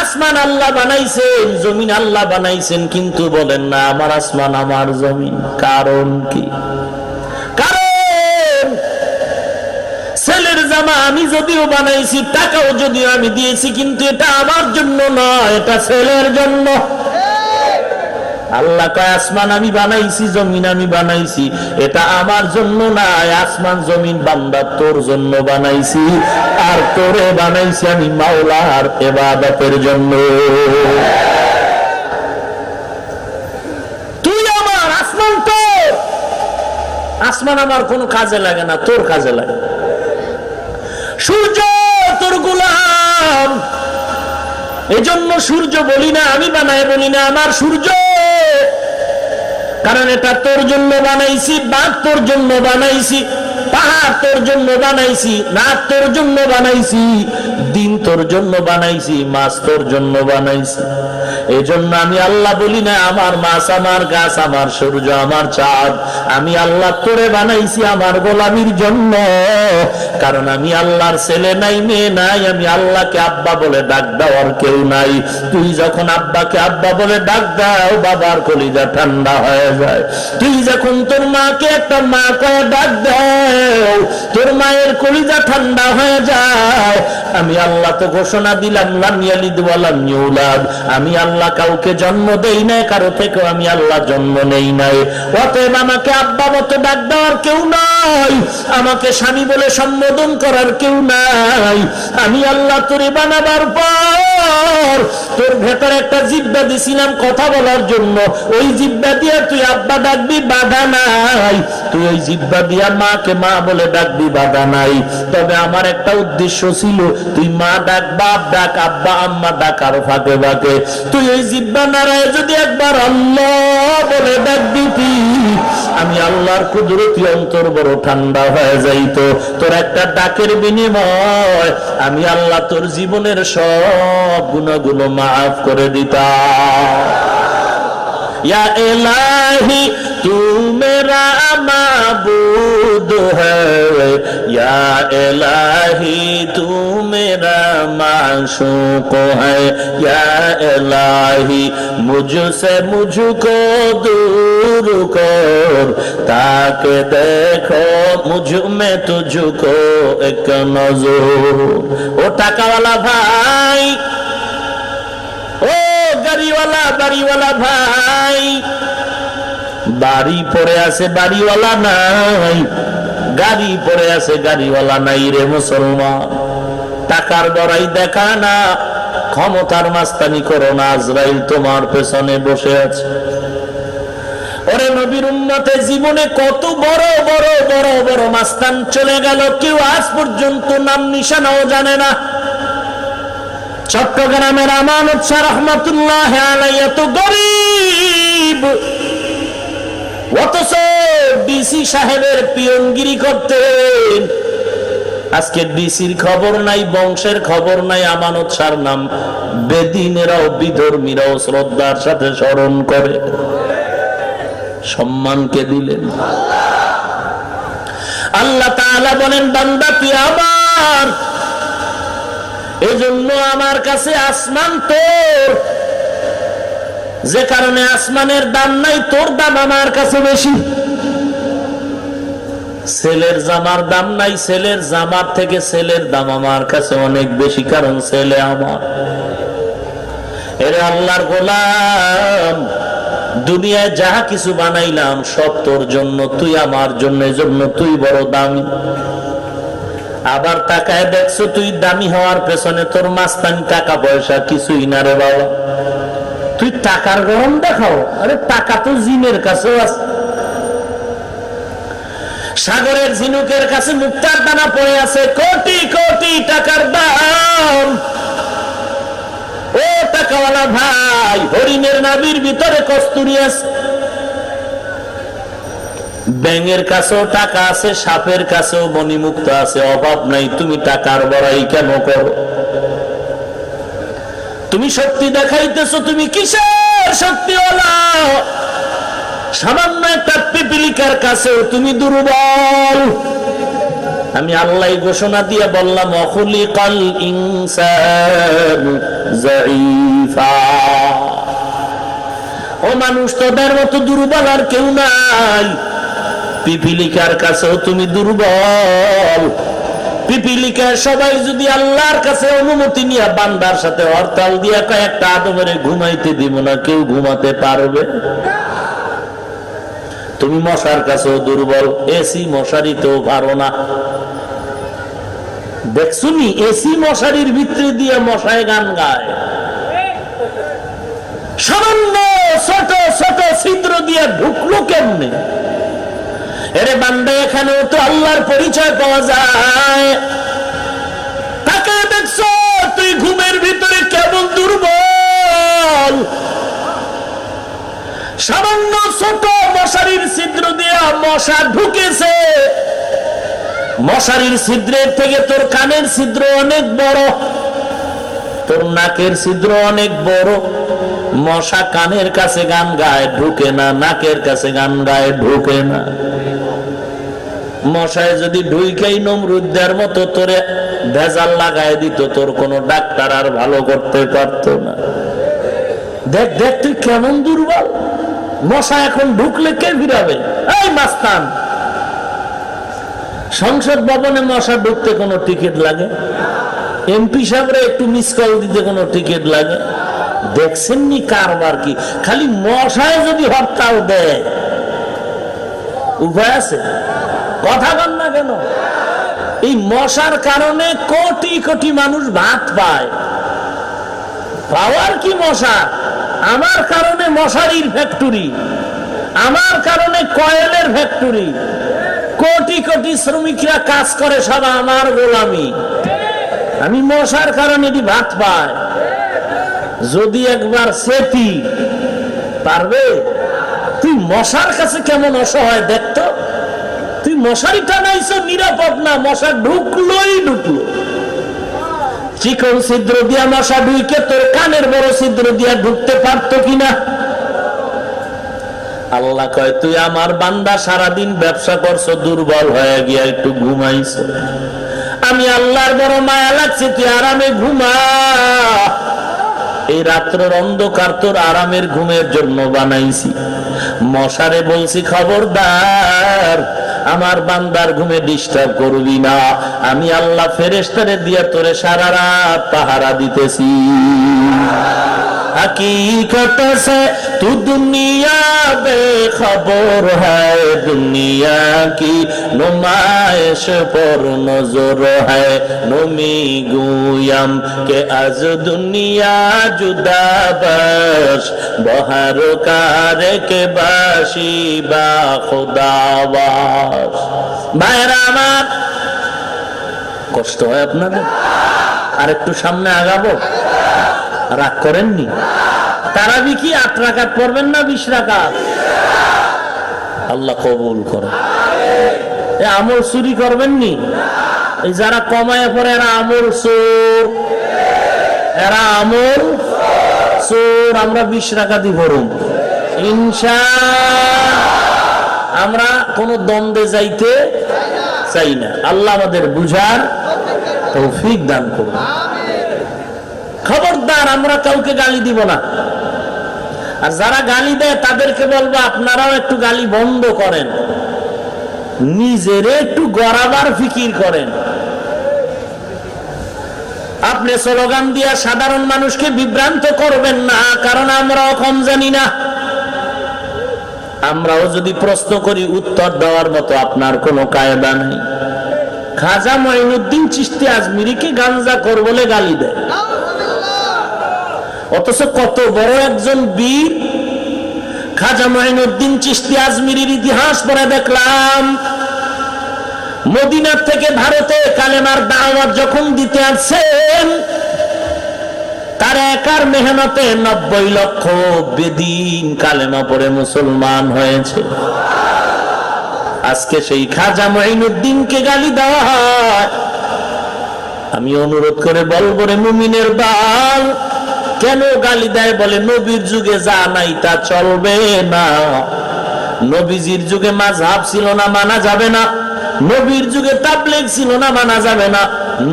আসমান আল্লাহ বানাইছেন, জমিন আল্লাহ বানাইছেন, কিন্তু বলেন না আমার আসমান আমার জমিন। কারণ কি? কারণ ছেলের জামা আমি যদিও বানাইছি, টাকাও যদিও আমি দিয়েছি, কিন্তু এটা আমার জন্য নয়, এটা ছেলের জন্য। আল্লাহ কয় আসমান আমি বানাইছি, জমিন আমি বানাইছি, এটা আমার জন্য নয়। আসমান জমিন বান্দা তোর জন্য বানাইছি, আর তোরে বানাইছি আমি মাওলার ইবাদতের জন্য। তুই আমার, আসমান তোর। আসমান আমার কোনো কাজে লাগে না, তোর কাজে লাগে। সূর্য তোর গোলাম, এজন্য সূর্য বলি না আমি বানাই, বলি না আমার সূর্য, কারণ এটা তোর জন্য বানাইছি। বাঘ তোর জন্য বানাইছি, পাহাড় তোর জন্য বানাইছি, রাত তোর জন্য বানাইছি, দিন তোর জন্য বানাইছি, মাছ তোর জন্য বানাইছি। এই জন্য আমি আল্লাহ বলি না আমার মাছ, আমার গাছ, আমার সূর্য, আমার চাঁদ। আমি আল্লাহ তোরে বানাইছি আমার গোলামির জন্য, কারণ আমি আল্লাহর ছেলে নাই, মেয়ে নাই, আমি আল্লাহকে আব্বা বলে ডাক দেওয়ার কেউ নাই। তুই যখন আব্বাকে আব্বা বলে ডাক দাও, বাবার কলিজা ঠান্ডা হয়ে যায়। তুই যখন তোর মাকে একটা মা কয়ে ডাক দাও, তোর মায়ের কলিজা ঠান্ডা হয়ে যায়। আমি আল্লাহ তো ঘোষণা দিলাম লাম ইয়ালিদ ওয়া লাম ইউলাদ, আমি আল্লাহ কাউকে জন্ম দেই নাই, কারো থেকে আমি আল্লাহ জন্ম নেই নাই। অতএব আমাকে আব্বা মতো ডাক দেওয়ার কেউ নাই, আমাকে স্বামী বলে সম্বোধন করার কেউ নাই। আমি আল্লাহ তোরে বানাবার পর তোর ভেতরে একটা জিহ্বা দিছিলাম কথা বলার জন্য, ওই জিহ্বা দিয়ে তুই আব্বা ডাকবি, বাধা নাই। তুই ওই জিহ্বা দিয়া মাকে মা বলে ডাকবি, বাধা নাই। তবে আমার একটা উদ্দেশ্য ছিল, তুই মা ডাক, বাপ ডাক, আব্বা আম্মা ডাক, আর ফাঁকে ফাঁকে তুই ওই জিহ্বা নাড়ায় যদি একবার আল্লাহ বলে ডাক দিতি, আমি আল্লাহর কুদরতি অন্তর বড় ঠান্ডা হয়ে যাইতো। তোর একটা ডাকের বিনিময় আমি আল্লাহ তোর জীবনের সব গুনাহগুলো মাফ করে দিতাম। या इलाही तू मेरा माबूद है, या इलाही तू मेरा माशूक है, या इलाही मुझसे मुझको दूर कर, ताकि देखो मुझ में तुझको एक नजर। ओ टाका वाला भाई, ও গাড়িওয়ালা, বাড়িওয়ালা ভাই, বাড়ি পড়ে আছে বাড়িওয়ালা নাই, গাড়ি পড়ে আছে গাড়িওয়ালা নাই রে মুসলমান। টাকার বড়াই দেখা না, ক্ষমতার মাস্তানি করো না, আজরাইল তোমার পেছনে বসে আছে। ওরে নবীর উম্মতে জীবনে কত বড় বড় বড় বড় মাস্তান চলে গেল, কেউ আজ পর্যন্ত নাম নিশানাও জানে না। চট্টগ্রামের আমানত শাহ রহমাতুল্লাহ আলাইহি এত গরিব, অথচ ডিসি সাহেবের পিয়নগিরি করতেন। আজকে ডিসির খবর নাই, বংশের খবর নাই। আমানত শাহর নাম বেদিনেরাও বিধর্মীরাও শ্রদ্ধার সাথে স্মরণ করে। সম্মানকে দিলেন আল্লাহ তাআলা। বলেন বান্দা তুই আমার, এজন্য আমার কাছে আসমান তোর। যে কারণে আসমানের দাম নাই, তোর দাম আমার কাছে বেশি। ছেলের জামার দাম নাই, ছেলের জামার থেকে ছেলের দাম আমার কাছে অনেক বেশি, কারণ ছেলে আমার। এরে আল্লাহর গোলাম, দুনিয়ায় যাহা কিছু বানাইলাম সব তোর জন্য, তুই আমার জন্য, এজন্য তুই বড় দামি। আবার তাকায় দেখছো তুই দামি হওয়ার পেছনে তোর মাস্তানি টাকা পয়সা কিছুই না রে বাবা। তুই টাকার গরম দেখাও, আরে টাকা তো জিনের কাছেও আছে। সাগরের ঝিনুকের কাছে মুক্তার দানা পড়ে আছে, কোটি কোটি টাকার দাম। ও টাকাওয়ালা ভাই, হরিণের নাভির ভিতরে কস্তুরী আছে। ব্যাঙের কাছেও টাকা আছে, সাপের কাছেও মণিমুক্ত আছে, অভাব নাই। তুমি টাকার বড়াই কেন করো? তুমি শক্তি দেখাইতেছো, তুমি কিসের শক্তিওয়ালা? সামান্য একটা পিপিলিকার কাছেও তুমি দুর্বল। আমি আল্লাহ ঘোষণা দিয়ে বললাম অখুলিকাল ইনসানু যায়ীফা। ও মানুষ, তোদের মতো দুর্বল আর কেউ নাই। পিপিলিকার কাছেও তুমি দুর্বল। পিপিলিকা সবাই যদি আল্লাহর কাছে অনুমতি নিয়ে বান্দার সাথে হরতাল দিয়া কয়েকটা আদমের ঘুমাইতে দিব না, কেউ ঘুমাতে পারবে? তুমি মশার কাছেও দুর্বল, এসি মশারিতেও পারো না। দেখছুনি এসি মশারির ভিতরে দিয়ে মশায় গান গায়। সামান্য ছোট ছোট ছিদ্র দিয়ে ঢুকলো কেমনে? এরে বান্দা, এখানেও তো আল্লাহর পরিচয় পাওয়া যায়। তাকে দেখছো তুই ঘুমের ভিতরে কেমন দুর্বল। সামান্য ছোট মশারির ছিদ্র দিয়ে মশা ঢুকেছে। মশারির ছিদ্রের থেকে তোর কানের ছিদ্র অনেক বড়, তোর নাকের ছিদ্র অনেক বড়। মশা কানের কাছে গান গায়, ঢুকে না। নাকের কাছে গান গায়, ঢুকে না। মশায় যদি ঢুইকাই নমরুদ্দের মতো তোরে ভেজাল লাগায় দিত, তোর কোন ডাক্তার আর ভালো করতে পারত না। দেখ দেখ তুই কেমন দুর্বল। মশা এখন ঢুকলে কে ফিরাবে? এই মাস্তান, সংসদ ভবনে মশা ঢুকতে কোনো টিকিট লাগে? এমপি সাহেবরা একটু মিস কল দিতে কোনো টিকিট লাগে? দেখছেন নি কারবার কি? খালি মশায় যদি হরতাল দেয়, উপায় আছে? কথা বল না কেন? এই মশার কারণে কোটি কোটি মানুষ ভাত পায়। পাওয়ার কি মশা? আমার কারণে মশারির ফ্যাক্টরি, আমার কারণে কয়েলের ফ্যাক্টরি। কোটি কোটি শ্রমিকরা কাজ করে, সব আমার গোলামি। আমি মশার কারণে ভাত পাই। যদি একবার সেটি পারবে, তুই মশার কাছে কেমন অসহায় দেখতো। তুই মশারি টানাইছো, নিরাপদ না। মশা ঢুকলোই ঢুকলো। চিকন ছিদ্র দিয়া মশা ঢুকে তোর কানের বড় ছিদ্র দিয়া ঢুকতে পারতো কিনা? আল্লাহ কয় তুই আমার বান্দা, সারাদিন ব্যবসা করছো, দুর্বল হয়ে গিয়া একটু ঘুমাইছো। আমি আল্লাহর বড় মায়া লাগছে, তুই আরামে ঘুমা। এই রাত্রের অন্ধকার তোর আরামের ঘুমের জন্য বানাইছি। মশারে বলছি খবরদার, আমার বান্দার ঘুমে ডিস্টার্ব করবি না। আমি আল্লাহ ফেরেশতারে দিয়া তোরে সারা রাত পাহারা দিতেছি। हकीकत से तू दुनिया बेखबर है, दुनिया की नुमाइश पर नजर है। नमी गुयम के आज दुनिया जुदा बस, बहर कार के बाशी बा खुदावास। ভাইরা আমার, কষ্ট হয় আপনাদের? আর একটু সামনে আগাবো? রাগ করেননি? তারাবি কি 8 রাকাত পড়বেন না 20 রাকাত? আল্লাহ কবুল করে। আমল চুরি করবেন নি? এই যারা কমায় পরে এরা আমল চোর, এরা আমল চোর। আমরা 20 টাকা দিব ইনশাআল্লাহ। আমরা কোন দ্বন্দ্বে যাইতে চাই না। আল্লাহ আমাদের বুঝার তৌফিক দান করুন। খবরদার আমরা কাউকে গালি দিব না। আর যারা গালি দেয় তাদেরকে বলবো আপনারাও একটু গালি বন্ধ করেন, নিজেরে একটু গড়াবার ফিকির করেন। আপনি স্লোগান দিয়া সাধারণ মানুষকে বিভ্রান্ত করবেন না, কারণ আমরাও কম জানি না। আমরাও যদি প্রশ্ন করি উত্তর দেওয়ার মতো আপনার কোনো কায়দা নেই। খাজা মঈনুদ্দিন চিশতি আজমিরিকে গাঞ্জাখোর বলে গালি দেয়, অথচ কত বড় একজন বীর। খাজা মঈনুদ্দিন চিশতি আজমিরির ইতিহাস পড়ে দেখলাম, মদিনা থেকে ভারতে কালেমার দাওয়াত যখন দিতে আসছেন, তার একার মেহনতে 90 লক্ষ বেদিন কালেমা পড়ে মুসলমান হয়েছে। আজকে সেই খাজা মঈনুদ্দিনকে গালি দেওয়া হয়। আমি অনুরোধ করে বলবো রে মুমিনের বাল, কেন গালি দেয়? বলে নবীর যুগে যা নাই তা চলবে না। নবীজির যুগে মাযহাব ছিল না, মানা যাবে না। নবীর যুগে তাবলীগ ছিল না, মানা যাবে না।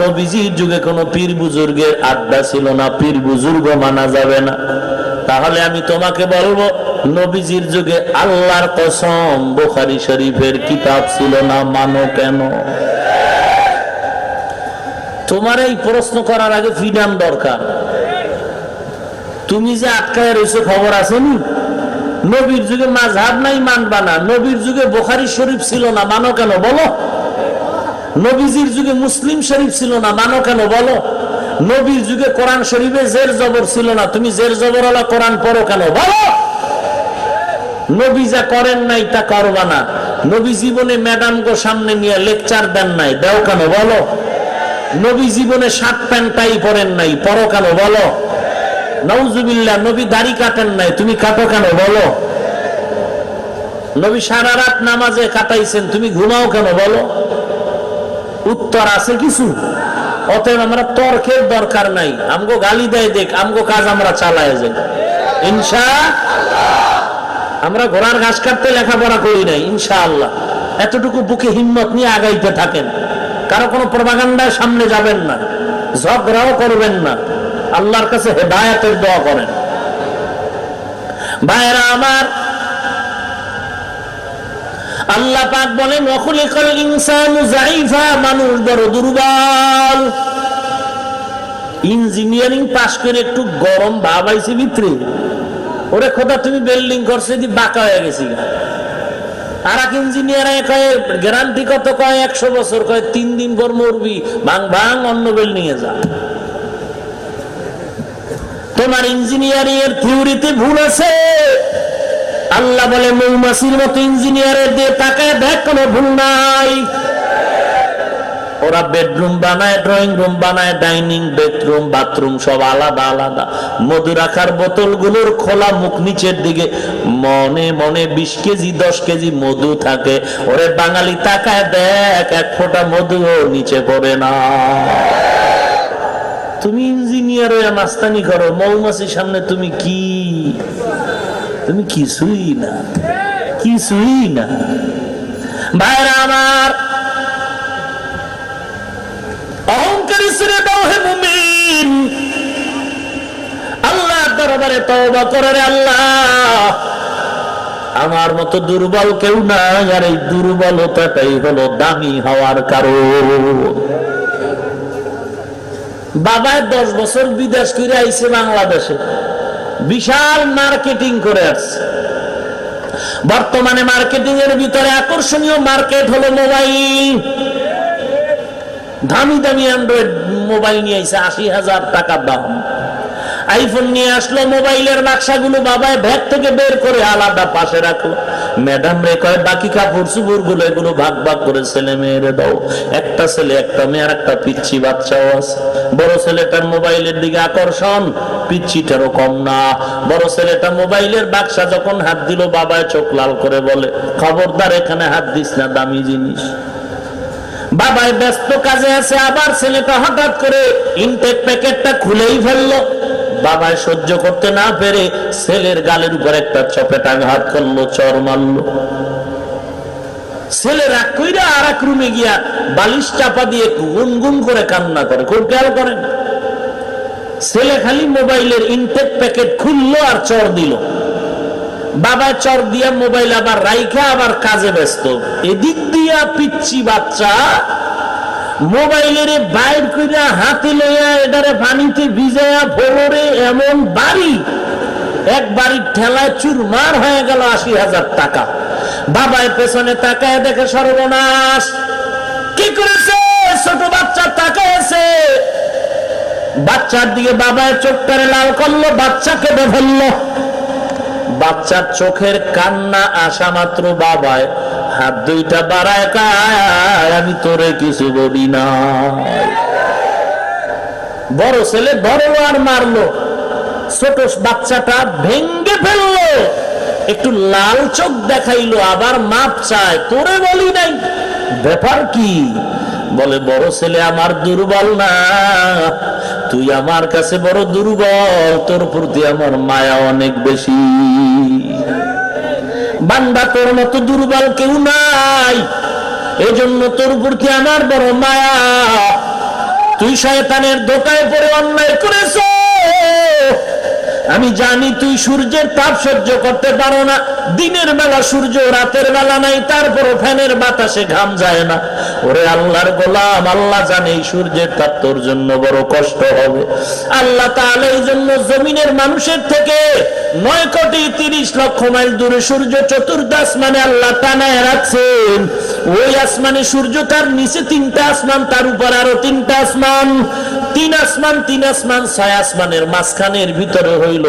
নবীজির যুগে কোনো পীর বুজুর্গের আড্ডা ছিল না, পীর বুজুর্গ মানা যাবে না। তাহলে আমি তোমাকে বলবো, নবীজির যুগে আল্লাহর কসম বুখারী শরীফের কিতাব ছিল না, মানো কেন? তোমার এই প্রশ্ন করার আগে ফ্রিডম দরকার। তুমি যে আটকায় রয়েছে খবর আসেনি? নবীর যুগে মাযহাব নাই, মানবা না। নবীর যুগে বুখারী শরীফ ছিল না, মানো কেন বলো? নবীজির যুগে মুসলিম শরীফ ছিল না, মানো কেন বলো? নবীর যুগে কোরআন শরীফে জের জবর ছিল না, তুমি জের জবরওয়ালা কোরআন পড়ো কেন বলো? নবী যা করেন নাই তা করবা না। নবী জীবনে ম্যাডাম গো সামনে নিয়ে লেকচার দেন নাই, দেও কেন বলো? নবী জীবনে শার্ট প্যান্ট টাই পরেন নাই, পরো কেন বলো? নাউজুবিল্লাহ, নবী দাড়ি কাটেন নাই, তুমি কাটো কেন বলো? নবী সারা রাত নামাজে কাটাইছেন, তুমি ঘুমাও কেন বলো? উত্তর আছে কিছু? অতএব আমরা তর্কের দরকার নাই। আমগো গালি দেয় দেখ, আমগো কাজ আমরা চালায় যাই ইনশাআল্লাহ। আমরা ঘোড়ার ঘাস কাটতে লেখাপড়া করি নাই, ইনশাআল্লাহ। এতটুকু বুকে হিম্মত নিয়ে আগাইতে থাকেন। কারো কোনো প্রপাগান্ডার সামনে যাবেন না, ঝগড়াও করবেন না। আল্লাহর কাছে হেদায়েতের দোয়া করেন। ভাইরা আমার, আল্লাহ পাক বলেন ওয়াখুলিকাল ইনসানু যায়ীফা, মানুষ বড় দুর্বল। ইঞ্জিনিয়ারিং পাশ করে একটু গরম ভাব আইছে ভিতরে, ওরে খোদা তুমি বিল্ডিং করছে দি বাঁকা হয়ে গেছি। আর এক ইঞ্জিনিয়ার কয় গ্যারান্টি কত? কয় 100 বছর। কয় 3 দিন পর মরবি, ভাঙ ভাঙ অন্য বিল্ডিং এ যা। তোমার ইঞ্জিনিয়ারিং এর থিওরিতে ভুল আছে। আল্লাহ বলে মৌমাছির মতো ইঞ্জিনিয়ারের দিয়ে তাকায় দেখ, কোনো ভুল নাই। ওরা বেডরুম বানায়, ড্রয়িং রুম বানায়, ডাইনিং, বেডরুম, বাথরুম সব আলাদা আলাদা। মধু রাখার বোতলগুলোর খোলা মুখ নিচের দিকে, মনে মনে 20 কেজি 10 কেজি মধু থাকে। ওরে বাঙালি তাকায় দেখ, এক ফোঁটা মধু নিচে পড়ে না। তুমি ইঞ্জিনিয়ার হয়ে মাস্তানি করো, মৌমাছির সামনে তুমি কি? তুমি কিছুই না, কিছুই না। ভাইরা আমার, অহংকারী ছেড়ে দাও হে মুমিন। আল্লাহর দরবারে তওবা করো রে আল্লাহ। আমার মতো দুর্বল কেউ নাই, আর এই দুর্বলতাটাই হলো দামি হওয়ার কারণ। বাবা 10 বছর বিদেশ করে আইছে বাংলাদেশে, বিশাল মার্কেটিং করে আসছে। বর্তমানে মার্কেটিং এর ভিতরে আকর্ষণীয় মার্কেট হলো মোবাইল। দামি দামি অ্যান্ড্রয়েড মোবাইল নিয়ে আইছে, 80,000 টাকা দাম। আইফোন নিয়ে আসলো, মোবাইলের বাক্সাগুলো বাবায় ব্যাগ থেকে বের করে আলাদা পাশে রাখলো। ম্যাডাম রে কয় বাকি কাপড় চুপড় গুলো এগুলো ভাগ ভাগ করে ছেলে মেয়েরে দাও। একটা ছেলে একটা মেয়ে, আর একটা পিচ্ছি বাচ্চাও আছে। বড় ছেলেটার মোবাইলের দিকে আকর্ষণ, পিচ্ছিটারও কম না। বড় ছেলেটা মোবাইলের বাক্সা যখন হাত দিল, বাবায় চোখ লাল করে বলে খবরদার এখানে হাত দিস না, দামি জিনিস। বাবাই ব্যস্ত কাজে আছে, আবার ছেলেটা হঠাৎ করে ইনটেক প্যাকেটটা খুলেই ফেললো। বাবাই সহ্য করতে না পেরে ছেলের গালের উপর একটা চপেটাঘাত করলো, চর মারলো। ছেলে রাগ কইরা আর এক রুমে গিয়া বালিশ চাপা দিয়ে গুনগুন করে কান্না করে। খুব খেয়াল করেন, ছেলে খালি মোবাইলের ইনটেক প্যাকেট খুললো আর চর দিল। বাবা চর দিয়া মোবাইল আবার রাইখা আবার কাজে ব্যস্ত। এদিক দিয়া পিচ্ছি বাচ্চা মোবাইলের বাইর কইরা হাতে লইয়া এটারে পানিতে ভিজাইয়া ভোরে এমন বাড়ি, এক বাড়ির ঠেলায় চুরমার হয়ে গেল ৮০,০০০ টাকা। বাবায় পেছনে তাকায় দেখে সর্বনাশ। কি করেছে? ছোট বাচ্চা তাকাইছে, বাচ্চার দিকে বাবায় চোখটারে লাল করলো, বাচ্চাকে ফেললো। বাচ্চার চোখের কান্না আসা মাত্র বাবায় হাত দুইটা বাড়ায় কায়, আমি তোরে কিছু বলি না। বড় ছেলে ধরলো আর মারলো, ছোট বাচ্চাটা ভেঙ্গে ফেললো, একটু লাল চোখ দেখাইলো, আবার মাপ চায়, তোরে বলি নাই। ব্যাপার কি? বলে বড় ছেলে আমার দুর্বল না, তুই আমার কাছে বড় দুর্বল, তোর প্রতি আমার মায়া অনেক বেশি। বান্দা তোর মতো দুর্বল কেউ নাই, এজন্য তোর প্রতি আমার বড় মায়া। তুই শয়তানের ধোঁকায় পড়ে অন্যায় করেছ। আমি জানি তুই সূর্যের তাপ সহ্য করতে পারো না, দিনের বেলা সূর্য, রাতের বেলা নাই, তারপরও ফ্যানের বাতাসে ঘাম যায় না। ওরে আল্লাহর গোলাম, আল্লাহ জানে এই সূর্যের তাপ তোর জন্য বড় কষ্ট হবে। আল্লাহ তাআলা এই জন্য জমিনের মানুষের থেকে ৯,৩০,০০,০০০ মাইল দূরে সূর্য চতুর্থ আসমানে আল্লাহ টানায় রাখছেন। ওই আসমানে সূর্য, তার নিচে ৩টা আসমান, তার উপর আরো ৩টা আসমান, ৩ আসমান ৩ আসমান ৬ আসমানের মাঝখানের ভিতরে হইল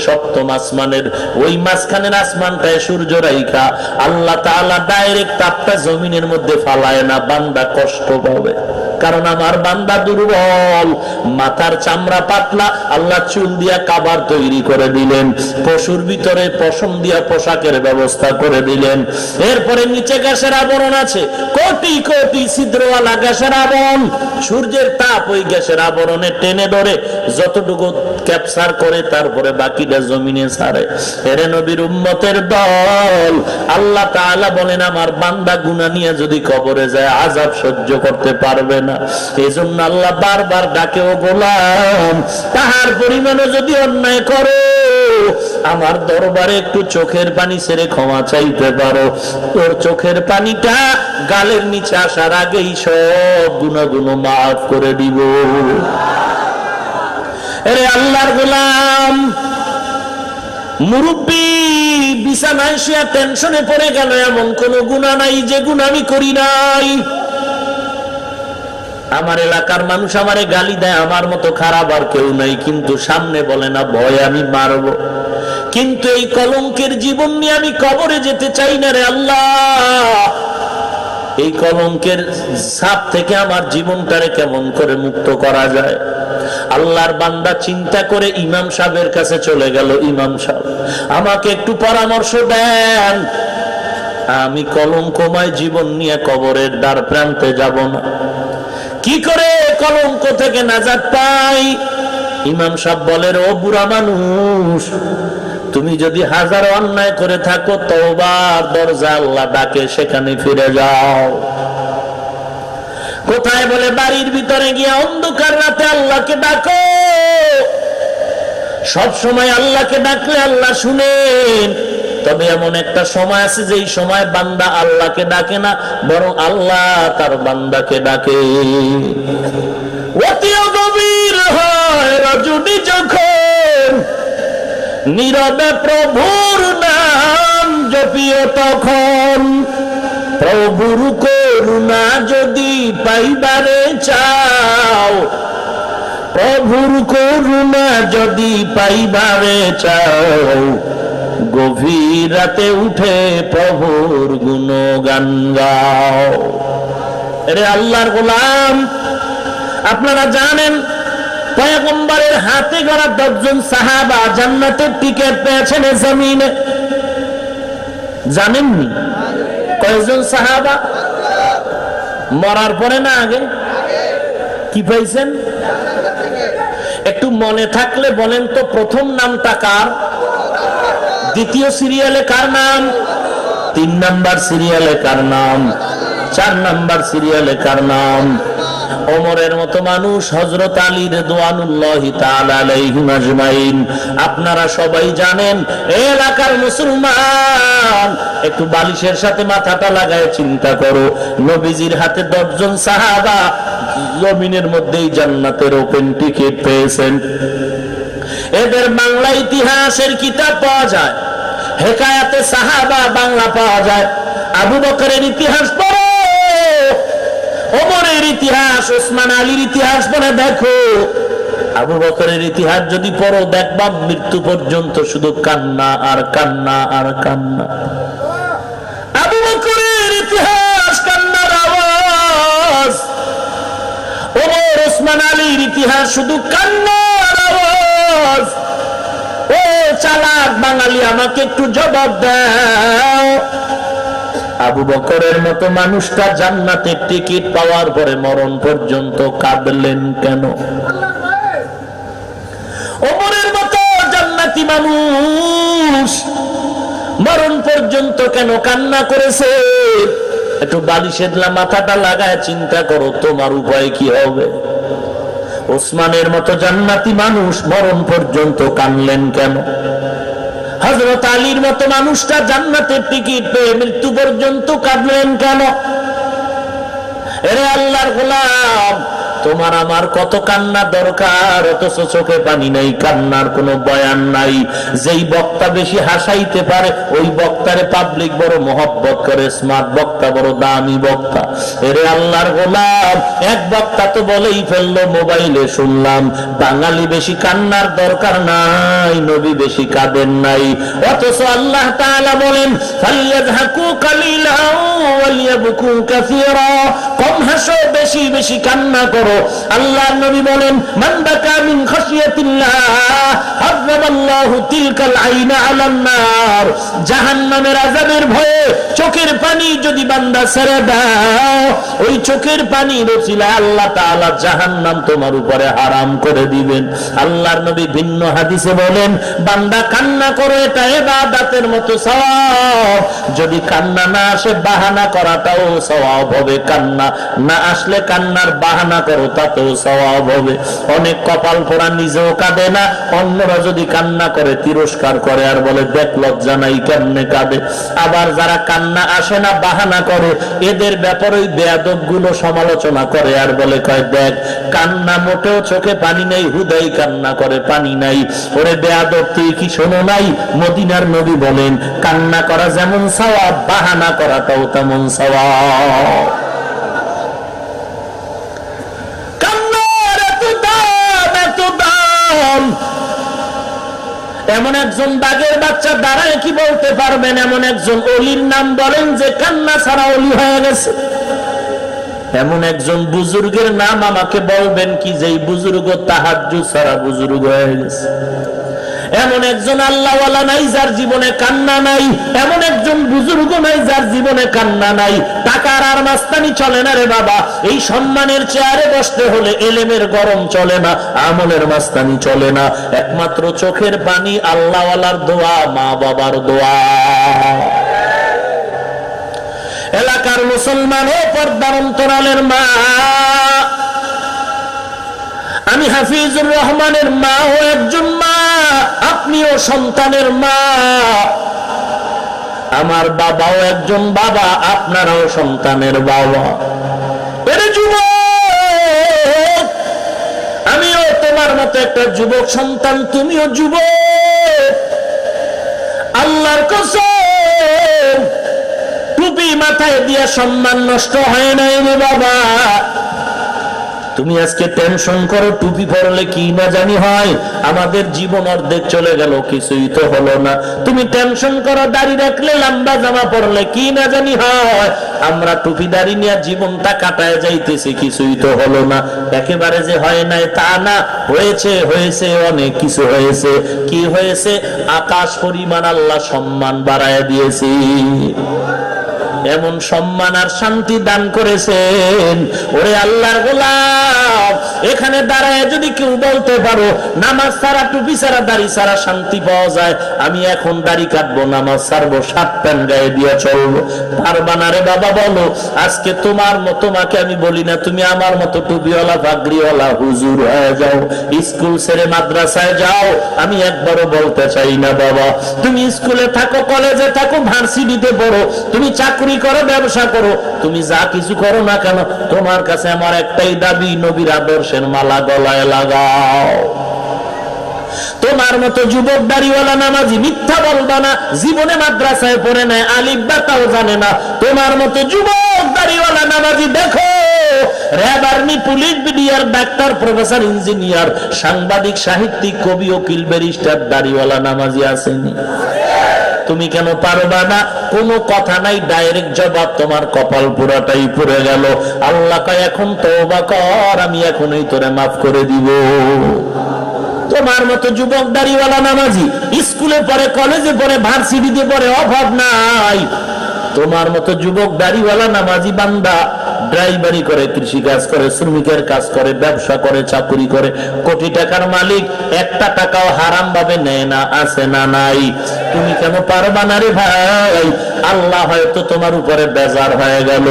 ৭ম আসমানের। ওই মাঝখানের আসমানটায় সূর্য রাইখা আল্লাহ তাআলা ডাইরেক্ট তাপটা জমিনের মধ্যে ফালায় না, বান্দা কষ্ট পাবে। কারণ আমার বান্দা দুর্বল, মাথার চামড়া পাতলা, আল্লাহ চুল দিয়া কাবার তৈরি করে দিলেন, পশুর ভিতরে পশম দিয়া পোশাকের ব্যবস্থা করে দিলেন। এরপরে নিচে গ্যাসের আবরণ আছে, কোটি কোটি ছিদ্রওয়ালা গ্যাসের আবরণ। সূর্যের তাপ ওই গ্যাসের আবরণে টেনে ধরে যতটুকু ক্যাপচার করে, তারপরে বাকিটা জমিনে ছাড়ে। এরে নবীর উম্মতের দল, আল্লাহ তাআলা বলেন আমার বান্দা গুনাহ নিয়ে যদি কবরে যায় আযাব সহ্য করতে পারবে না। এজন্য আল্লাহ বারবার ডাকে, ও গোলাম, তাহার পরিমাণে যদি অন্যায় করো আমার দরবারে একটু চোখের পানি ছেড়ে ক্ষমা চাইতে পারো, তোর চোখের পানিটা গালের নিচে আসার আগেই সব গুনাহগুলো মাফ করে দিব। আরে আল্লাহর গোলাম, মুরব্বী বিছানায় শুয়ে টেনশনে পড়ে গেল, এমন কোন গুনাহ নাই যে গুনাহ আমি করি নাই। আমার এলাকার মানুষ আমারে গালি দেয়, আমার মতো খারাপ আর কেউ নাই, কিন্তু সামনে বলে না, ভয় আমি মারবো। কিন্তু এই কলঙ্কের জীবন নিয়ে আমি কবরে যেতে চাই না রে আল্লাহ। এই কলঙ্কের ছাপ থেকে আমার জীবনটারে কেমন করে মুক্ত করা যায়। আল্লাহর বান্দা চিন্তা করে ইমাম সাহেবের কাছে চলে গেল, ইমাম সাহেব আমাকে একটু পরামর্শ দেন, আমি কলঙ্কময় জীবন নিয়ে কবরের দ্বার প্রান্তে যাব না, কি করে কলঙ্ক থেকে নাজাত পাই? ইমাম সাহেব বলেন, ও বুড়া মানুষ, তুমি যদি হাজার অন্যায় করে থাকো, তওবার দরজা আল্লাহ ডাকে, সেখানে ফিরে যাও। কোথায়? বলে বাড়ির ভিতরে গিয়ে অন্ধকার রাতে আল্লাহকে ডাকো। সব সময় আল্লাহকে ডাকলে আল্লাহ শুনেন, তবে এমন একটা সময় আছে যেই সময় বান্দা আল্লাহকে ডাকে না, বরং আল্লাহ তার বান্দাকে ডাকে। অতি গভীর হয় রজনী যখন, নীরবে প্রভুর নাম জপিও তখন। প্রভুর করুণা যদি পাইবারে চাও, প্রভুর করুণা যদি পাইবারে চাও, গভীর রাতে উঠে প্রভুর গুণগান গাও। রে আল্লাহর গোলাম, আপনারা জানেন পয়গম্বরের হাতে গড়া 10 জন সাহাবা জান্নাতের টিকিট পেয়েছেন জমিনে। জানেননি কয়জন সাহাবা? মরার পরে না আগে? কি পাইছেন? একটু মনে থাকলে বলেন তো, প্রথম নামটা কার? দ্বিতীয় সিরিয়ালে কার নাম? 3 নাম্বার সিরিয়ালে কার নাম? 4 নাম্বার সিরিয়ালে কার নাম? ওমরের মতো মানুষ, হযরত আলী রিদওয়ানুল্লাহি তাআলা আলাইহিম আজমাইন। আপনারা সবাই জানেন, এলাকার মুসলমান, একটু বালিশের সাথে মাথাটা লাগায় চিন্তা করো, নবীজির হাতে 10 জন সাহাবা জমিনের মধ্যেই জান্নাতের ওপেন টিকিট পেয়েছেন। এদের বাংলা ইতিহাসের কিতাব পাওয়া যায়, হেকায়াতে সাহাবা বাংলা পাওয়া যায়। আবু বকরের ইতিহাস পড়ো, ওমরের ইতিহাস, ওসমান আলীর ইতিহাস পড়ে দেখো। আবু বকরের ইতিহাস যদি পড়ো, দেখবা মৃত্যু পর্যন্ত শুধু কান্না আর কান্না আর কান্না। আবু বকরের ইতিহাস কান্নার আওয়াজ, ওমর ওসমান আলীর ইতিহাস শুধু কান্নার আওয়াজ। ও চালাক বাঙালি, আমাকে একটু জবাব দাও, আবু বকরের মতো মানুষটা জান্নাতের টিকিট পাওয়ার পরে মরণ পর্যন্ত কাঁদলেন কেন? ওমরের মতো জান্নাতি মানুষ মরণ পর্যন্ত কেন কান্না করেছে? একটু বালিশের মাথাটা লাগায় চিন্তা করো, তোমার উপায় কি হবে? ওসমানের মতো জান্নাতি মানুষ মরণ পর্যন্ত কাঁদলেন কেন? হযরত আলীর মতো মানুষটা জান্নাতের টিকিট পেয়ে মৃত্যু পর্যন্ত কাঁদলেন কেন? এরে আল্লাহর গোলাম, তোমার আমার কত কান্না দরকার, অথচ চোখে পানি নাই, কান্নার কোনো বয়ান নাই। যেই বক্তা বেশি হাসাইতে পারে, ওই বক্তারে পাবলিক বড় মহব্বত করে, স্মার্ট বক্তা, বড় দামি বক্তা। এরে আল্লাহর গোলাম, এক বক্তা তো বলেই ফেললো, মোবাইলে শুনলাম, বাঙালি বেশি কান্নার দরকার নাই, নবী বেশি কাঁদেন নাই। অথচ আল্লাহ তাআলা বলেন, ফালইয়াযহাকু কালিলান ওয়ালিয়াবকু কাসীরা, কম হাসো, বেশি বেশি কান্না করো। আল্লাহর নবী বলেন, মান বাকা মিন খাশিয়াতিল্লাহ হারামাল্লাহু তিলকাল আইনা আলান নার, জাহান্নামের আযাবের ভয়ে চোখের পানি যদি বান্দা ছেড়ে দাও, ওই চোখের পানির ওসিলায় আল্লাহ তাআলা জাহান্নাম তোমার উপরে হারাম করে দিবেন। আল্লাহর নবী ভিন্ন হাদিসে বলেন, বান্দা কান্না করো, এটা ইবাদতের মতো সওয়াব। যদি কান্না না আসে, বাহানা করাটাও সওয়াব হবে। কান্না না আসলে কান্নার বাহানা করো, তাতেও সওয়াব হবে। অনেক কপাল পোড়া নিজেও কাঁদে না, অন্যরা যদি কান্না করে তিরস্কার করে আর বলে, দেখ লজ্জা নাই, কেমনে কাঁদে। আবার যারা কান্না আসে না, বাহানা করে, এদের ব্যাপারে ওই বেয়াদব গুলো সমালোচনা করে আর বলে, কয় দেখ, কান্না মোটেও চোখে পানি নেই, হুদাই কান্না করে, পানি নাই। ওরে বেয়াদব, তুই কি শোনো নাই? মদিনার নবী বলেন, কান্না করা যেমন সওয়াব, বাহানা করাটাও তেমন সওয়াব। এমন একজন বাঘের বাচ্চা দাঁড়ায় কি বলতে পারবেন? এমন একজন অলির নাম বলেন যে কান্না ছাড়া অলি হয়ে গেছে। এমন একজন বুজুর্গের নাম আমাকে বলবেন কি, যেই বুজুর্গ তাহাজ্জুদ ছাড়া বুজুর্গ হয়ে গেছে। এমন একজন আল্লাহওয়ালা নাই যার জীবনে কান্না নাই, এমন একজন বুজুর্গ নাই যার জীবনে কান্না নাই। টাকার আর মাস্তানি চলে না রে বাবা, এই সম্মানের চেয়ারে বসতে হলে এলেমের গরম চলে না, আমলের মাস্তানি চলে না। একমাত্র চোখের পানি, আল্লাহওয়ালার দোয়া, মা বাবার দোয়া। এলাকার মুসলমান ও পর্দার অন্তরালের মা, আমি হাফিজুর রহমানের মা ও একজন মা, আপনিও সন্তানের মা। আমার বাবাও একজন বাবা, আপনারাও সন্তানের বাবা। এরে যুবক, আমিও তোমার মতো একটা যুবক সন্তান, তুমিও যুবক। আল্লাহর কসম, টুপি মাথায় দিয়ে সম্মান নষ্ট হয় নাই রে বাবা। তুমি আজকে টেনশন করো, টুপি পরলে কি না জানি হয়, আমাদের জীবন অর্ধেক চলে গেল, কিছুই তো হলো না। তুমি টেনশন করো, দাড়ি রাখলে, লম্বা জামা পরলে কি না জানি হয়, আমরা টুপি দাড়ি নিয়ে জীবনটা কাটায় যাইতেছি, কিছুই তো হলো না। একেবারে যে হয় নাই তা না, হয়েছে, হয়েছে, অনেক কিছু হয়েছে। কি হয়েছে? আকাশ পরিমাণ আল্লাহ সম্মান বাড়ায় দিয়েছি। এমন সম্মান আর শান্তি দান করেছেন। ওরে আল্লাহর গোলাম, এখানে দাঁড়ায় যদি কেউ বলতে পারো নামাজ ছাড়া, টুপি ছাড়া, দাড়ি ছাড়া শান্তি পাওয়া যায়, আমি এখন দাড়ি কাটবো, নামাজ ছাড়বো, শার্ট প্যান্ট গায়ে দিয়ে চলবো, পারবা না রে বাবা? বলো। আজকে তোমাকে আমি বলি না তুমি আমার মতো টুপিওয়ালা পাগড়িওয়ালা হুজুর হয়ে যাও, স্কুল ছেড়ে মাদ্রাসায় যাও, আমি একবারও বলতে চাই না বাবা। তুমি স্কুলে থাকো, কলেজে থাকো, ভার্সিটিতে পড়ো, তুমি চাকরি করো, ব্যবসা করো, তুমি যা কিছু করো না কেন, তোমার কাছে আমার একটাই দাবি, নবীর আদর্শের মালা গলায় লাগাও। তোমার মতো যুবক দাড়িওয়ালা নামাজি মিথ্যা বলবা না, জীবনে মাদ্রাসায় পড়ে নাই, আলিফ বা তাও জানে না। তোমার মতো যুবক দাড়িওয়ালা নামাজি দেখো, RAB, army, police, BDR, doctor, professor, engineer, সাংবাদিক, সাহিত্যিক, কবি, উকিল, ব্যারিস্টার, দাড়িওয়ালা নামাজি আসেনি? তুমি কেন পারবা না? কোনো কথা নাই, ডাইরেক্ট জবাব, তোমার কপাল পুরাটাই পুড়ে গেল। আল্লাহ কয় এখন তওবা কর, আমি এখনই তোরে মাফ করে দিব। তোমার মতো যুবক দাড়িওয়ালা নামাজি স্কুলে পড়ে, কলেজে পড়ে, ভার্সিটিতে পড়ে, অভাব নাই। তোমার মতো যুবক দাড়িওয়ালা নামাজি বান্দা ড্রাইভারি করে, কৃষি কাজ করে, শ্রমিকের কাজ করে, ব্যবসা করে, চাকরি করে, কোটি টাকার মালিক, একটা টাকাও হারাম ভাবে নেয় না, আছে না নাই? তুমি কেন পারবা না রে ভাই? আল্লাহ হয়তো তোমার উপরে বেজার হয়ে গেল,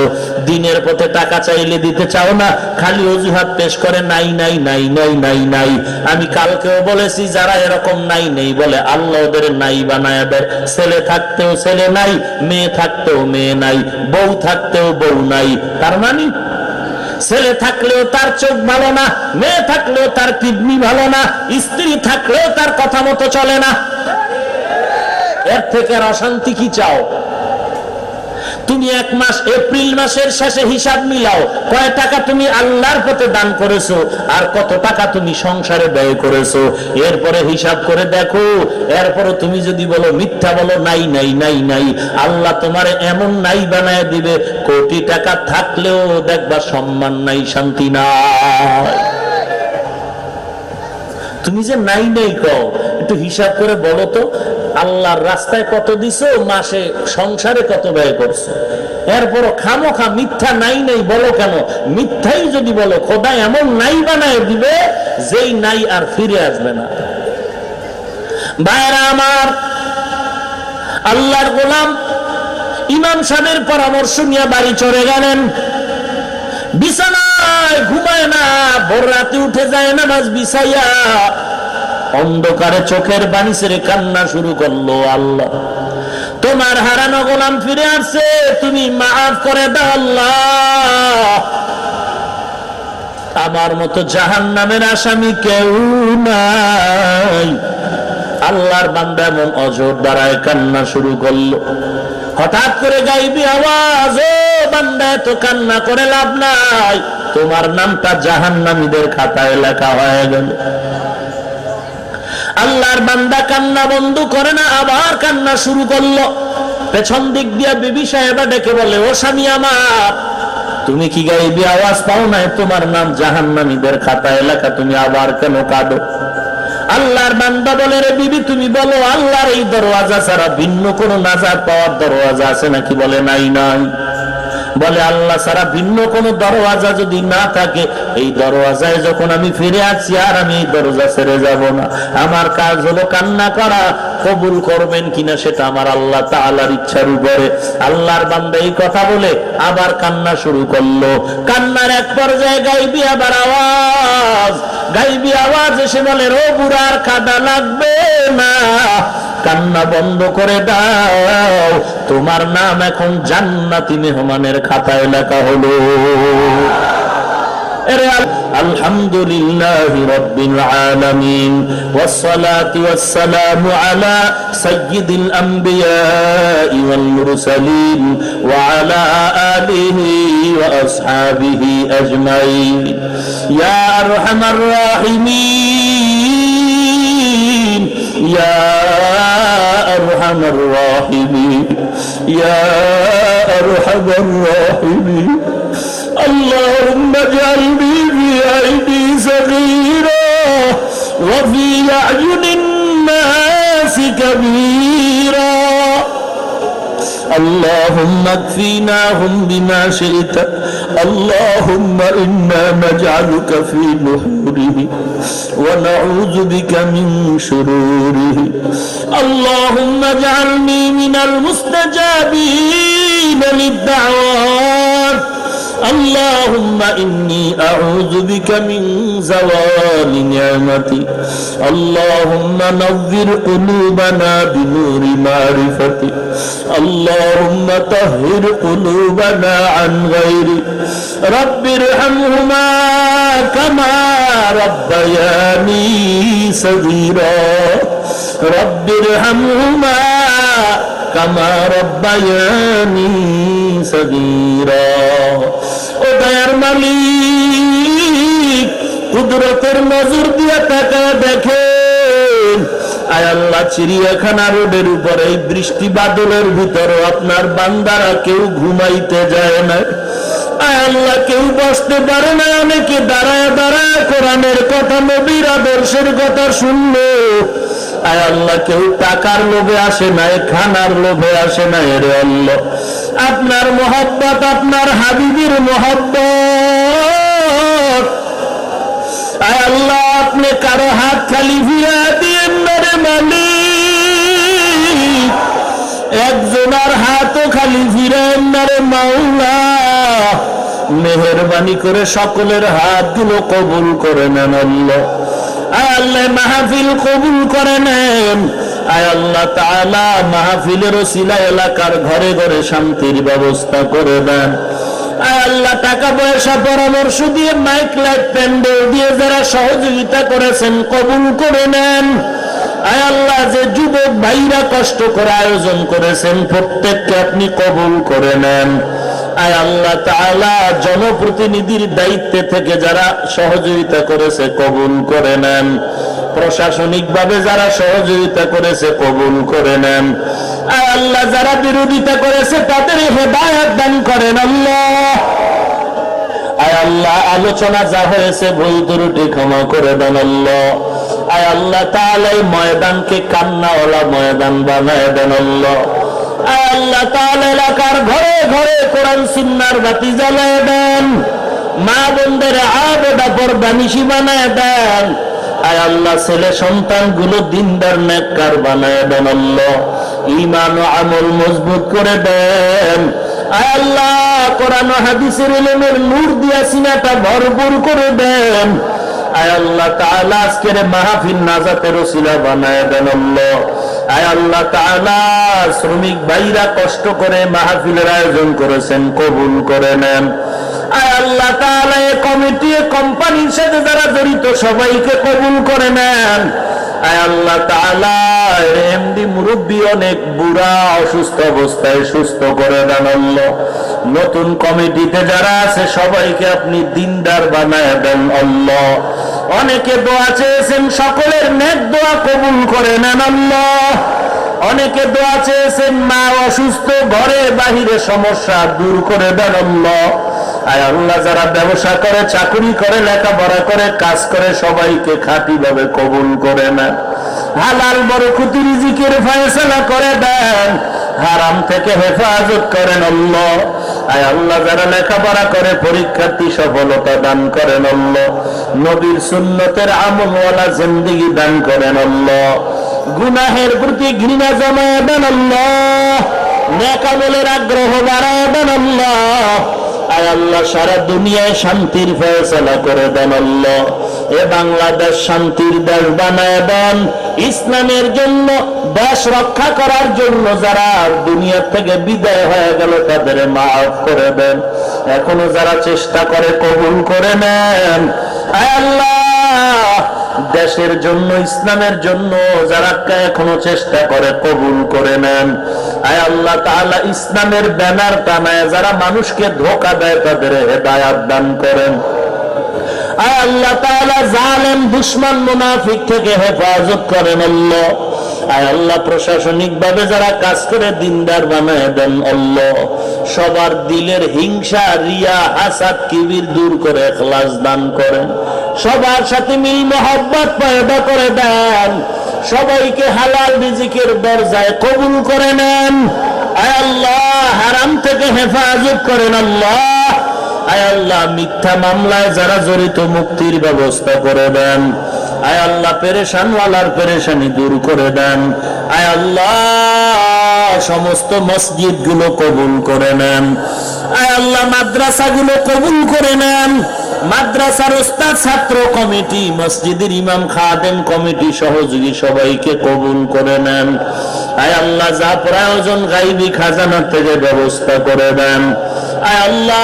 দিনের পথে টাকা চাইলে দিতে চাও না, খালি অজুহাত পেশ করে নাই নাই নাই নাই নাই নাই। আমি কালকেও বলেছি, যারা এরকম নাই নেই বলে, আল্লাহ ওদের নাই বানায় দেয়। ছেলে থাকতেও ছেলে নাই, মেয়ে থাকতেও মেয়ে নাই, বউ থাকতেও বউ নাই। তার মানে ছেলে থাকলেও তার চোখ ভালো না, মেয়ে থাকলেও তার কিডনি ভালো না, স্ত্রী থাকলেও তার কথা মতো চলে না। এর থেকে আর অশান্তি কি চাও? তুমি এক মাস, এপ্রিল মাসের শেষে হিসাব মিলাও, কয় টাকা তুমি আল্লাহর পথে দান করেছো আর কত টাকা তুমি সংসারে ব্যয় করেছো। এরপরে হিসাব করে দেখো। এরপরে তুমি যদি বলো, মিথ্যা বলো, নাই নাই নাই নাই, আল্লাহ তোমার এমন নাই বানায় দিবে, কোটি টাকা থাকলেও দেখবা সম্মান নাই, শান্তি নাই। তুমি যে নাই নাই কও, একটু হিসাব করে বলো তো, আল্লাহর রাস্তায় কত দিছো, মাসে সংসারে কত ব্যয় করছো। এরপরও খামোখা মিথ্যা নাই নাই বলো কেন? মিথ্যাই যদি বলো, খোদা এমন নাই বানায় দিবে যেই নাই আর ফিরে আসবে না। ভাইরা আমার, আল্লাহর গোলাম ইমাম সাহেবের পরামর্শ নিয়ে বাড়ি চলে গেলেন। বিছানায় ঘুমায় না, ভোর রাতে উঠে যায় নামাজ বিছাইয়া, অন্ধকারে চোখের পানি ছেড়ে কান্না শুরু করলো। আল্লাহ, তোমার হারানো গোলাম ফিরে আসছে, তুমি মাফ করে দাও আল্লাহ। আমার মতো জাহান্নামের আসামি কেউ নাই। আল্লাহর বান্দা এমন অজর দ্বারায় কান্না শুরু করলো। হঠাৎ করে গাইবি আওয়াজ, ও বান্দা এত কান্না করে লাভ নাই, তোমার নামটা জাহান্নামীদের খাতায় লেখা হয়ে গেল। আল্লাহর বান্দা কান্না বন্ধ করে না, আবার কান্না শুরু করলো। পেছন দিক দিয়া বিবি সাহেবা ডেকে বলে, ও স্বামী আমার, তুমি কি গাইবি আওয়াজ পাও না? তোমার নাম জাহান্নামীদের খাতায় লেখা, তুমি আবার কেন কাঁদো? আল্লাহর বান্দা বলে, রে বিবি তুমি বলো, আল্লাহর এই দরওয়াজা ছাড়া ভিন্ন কোন নাজাত পাওয়ার দরওয়াজা আছে নাকি? বলে নাই নাই। বলে আল্লাহ ছাড়া ভিন্ন কোন দরওয়াজা যদি না থাকে, এই দরওয়াজায় যখন আমি ফিরে আসছি, আর আমি এই দরজা ছেড়ে যাব না। আমার কাজ হলো কান্না করা, কবুল করবেন কিনা সেটা আমার আল্লাহ তাআলার ইচ্ছার উপরে। আল্লাহর বান্দা এই কথা বলে আবার কান্না শুরু করলো। কান্নার এক পর্যায়ে গাইবি আবার আওয়াজ, গাইবি আওয়াজ এসে বলে, ও বুড়ার কাঁদা লাগবে না, কান্না বন্ধ করে দাও, তোমার নাম এখন জান্নাতি মেহমানের খাতায় লেখা হলো। আলহামদুলিল্লাহি রাব্বিল আলামিন, ওয়াসসালাতু ওয়াসসালামু আলা সাইয়্যিদিল আমবিয়াই ওয়াল মুরসালিন ওয়া আলা আলিহি ওয়া আসহাবিহি আজমাইন। ইয়া আরহামার রাহিমিন, ইয়া আরহামার রাহিমিন, ইয়া আরহামার রাহিমিন। اللهم اجعلني في أيدي صغيرة وفي أعين الناس كبيرا. اللهم اكفيناهم بما شئت اللهم إنا نجعلك في نحوره ونعوذ بك من شروره اللهم اجعلني من المستجابين للدعوات اللهم إني أعوذ بك من زوال نعمتي اللهم نور قلوبنا بنور معرفتك اللهم طهر قلوبنا عن غيرك رب ارحمهما كما ربياني صغيرا رب ارحمهما كما ربياني صغيرا ও দয়ার মালিক কুদরতের নজর দিয়ে তাকায় দেখেন আয় আল্লাহ চিড়িয়াখানা রোডের উপর এই বৃষ্টি বাদলের ভিতরে আপনার বান্দারা কেউ ঘুমাইতে যায় না আয় আল্লাহ কেউ বসতে পারে না অনেকে দাঁড়ায় দাঁড়ায় কোরআনের কথা নবীর আদর্শের কথা শুনলো আয় আল্লাহ কেউ টাকার লোভে আসে না খানার লোভে আসে না রে আল্লাহ আপনার মোহব্বত আপনার হাবিবের মোহব্বত আয় আল্লাহ আপনি কারো হাত খালি ফিরা দিয়েন না রে মালিক একজনের হাতও খালি ফিরেন না রে মাওলা মেহেরবানি করে সকলের হাতগুলো কবুল করে নেন আল্লাহ আয় আল্লাহ মাহফিল কবুল করে নেন আয় আল্লাহ তাআলা মাহফিলের ওসিলা এলাকার ঘরে ঘরে শান্তির ব্যবস্থা করে দেন আয় আল্লাহ টাকা পয়সা পরামর্শ দিয়ে মাইক লাইট প্যান্ডেল দিয়ে যারা সহযোগিতা করেছেন কবুল করে নেন আয় আল্লাহ যে যুবক ভাইরা কষ্ট করে আয়োজন করেছেন প্রত্যেককে আপনি কবুল করে নেন আয় আল্লাহ তাআলা জনপ্রতিনিধির দায়িত্বে থেকে যারা সহযোগিতা করেছে কবুল করে নেন প্রশাসনিক ভাবে যারা সহযোগিতা করেছে কবুল করে নেন আয় আল্লাহ যারা বিরোধিতা করেছে তাদের হেদায়েত দান করেন আল্লাহ আয় আল্লাহ আলোচনা যা হয়েছে ভুল ত্রুটি ক্ষমা করে দেন আল্লাহ আয় আল্লাহ তাআলা এই ময়দানকে কান্নাওয়ালা ময়দান বানায় দেন আল্লাহ আয় আল্লাহ তাআলা এলাকার ঘরে ঘরে কোরআন সুন্নাহর বাতি জ্বালায় দেন মা বোনদের আবেদা পর্দানিশি বানায় দেন আয় আল্লাহ ছেলে সন্তান গুলো দিনদার নেককার বানায় দেন আল্লাহ ঈমান ও আমল মজবুত করে দেন আয় আল্লাহ কোরআন ও হাদিসের ইলমের নূর দিয়া সিনাটা ভরপুর করে দেন আয় আল্লাহ তাআলা আজকের মাহফিল নাজাতের ওসিলা বানায় দেন আল্লাহ আয় আল্লাহ তাআলা শ্রমিক ভাইরা কষ্ট করে মাহফিলের আয়োজন করেছেন কবুল করে নেন আয় আল্লাহ তাআলা এই কমিটি কোম্পানির সাথে যারা জড়িত সবাইকে কবুল করে নেন আয় আল্লাহ তাআলা এমডি মুরব্বি অনেক বুড়া অসুস্থ অবস্থায় সুস্থ করে দেন আল্লাহ নতুন কমিটিতে যারা আছে সবাইকে আপনি দিনদার বানায় দেন আল্লাহ অনেকে দোয়া চেয়েছেন সকলের নেক দোয়া কবুল করে নেন আল্লাহ অনেকে দোয়া চেয়েছেন মা অসুস্থ ঘরে বাহিরে সমস্যা দূর করে দেন আল্লাহ আয় আল্লাহ যারা ব্যবসা করে চাকরি করে লেখাপড়া করে কাজ করে সবাইকে খাঁটি ভাবে কবুল করে নেন হালাল বরকতি রিজিকের ফয়সালা করে দেন হারাম থেকে হেফাজত করেন আল্লাহ আয় আল্লাহ যারা লেখাপড়া করে পরীক্ষার্থী সফলতা দান করেন আল্লাহ নবীর সুন্নতের আমলওয়ালা জিন্দেগি দান করেন আল্লাহ গুনাহের প্রতি ঘৃণা জমায় দেন আল্লাহ নেক আমলের আগ্রহ বাড়ায় দেন আল্লাহ আয় আল্লাহ সারা দুনিয়ায় শান্তির ফয়সালা করে দেন আল্লাহ এ বাংলাদেশ শান্তির দেশ বানায় দেন ইসলামের জন্য দেশ রক্ষা করার জন্য যারা দুনিয়া থেকে বিদায় হয়ে গেল তাদের মাফ করে দেন এখনো যারা চেষ্টা করে কবুল করে নেন আয় আল্লাহ দেশের জন্য ইসলামের জন্য যারা এখনো চেষ্টা করে কবুল করে নেন আয় আল্লাহ তাআলা ইসলামের ব্যানার টানায় যারা মানুষকে ধোঁকা দেয় তাদের হেদায়েত দান করেন আয় আল্লাহ তাআলা জালেম দুশমন মুনাফিক থেকে হেফাজত করেন আল্লাহ আয় আল্লাহ প্রশাসনিক ভাবে যারা কাজ করে দিনদার বানায় দেন আল্লাহ সবার দিলের হিংসা রিয়া হাসাদ কিবির দূর করে ইখলাস দান করেন সবার সাথে মিল মহব্বত পয়দা করে দেন সবাইকে হালাল রিজিকের দরজায় কবুল করে নেন আয় আল্লাহ তাকে হেফাজত করেন আল্লাহ। আয় আল্লাহ, মিথ্যা মামলায় যারা জড়িত মুক্তির ব্যবস্থা করে দেন। আয় আল্লাহ, পেরেশানওয়ালার পেরেশানি দূর করে দেন। আয় আল্লাহ, সমস্ত মসজিদ গুলো কবুল করে নেন। আয় আল্লাহ, মাদ্রাসাগুলো কবুল করে নেন। মাদ্রাসার ওস্তাদ, ছাত্র কমিটি, মসজিদের ইমাম, খাদেম কমিটি, সহযোগী সবাইকে কবুল করে নেন। আয় আল্লাহ, যা প্রয়োজন গায়বী খাজানা থেকে ব্যবস্থা করে দেন। আয় আল্লাহ,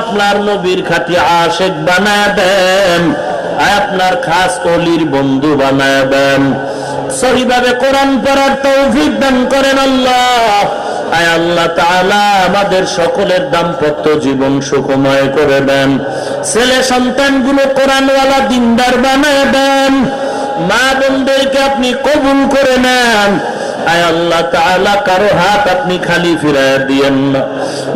আপনার নবীর খাঁটি আশিক বানায় দেন। আয় আপনার খাস ওলির বন্ধু বানায় দেন। সহিভাবে কোরআন পড়ার তৌফিক দান করেন আল্লাহ। আয় আল্লাহ তাআলা, আমাদের সকলের দাম্পত্য জীবন সুখময় করে দেন। ছেলে সন্তানগুলো কোরআনওয়ালা দিনদার বানায় দেন। মা বোনদেরকে আপনি কবুল করে নেন। আয় আল্লাহ তাআলা, কারো হাত আপনি খালি ফিরায় দিয়েন না।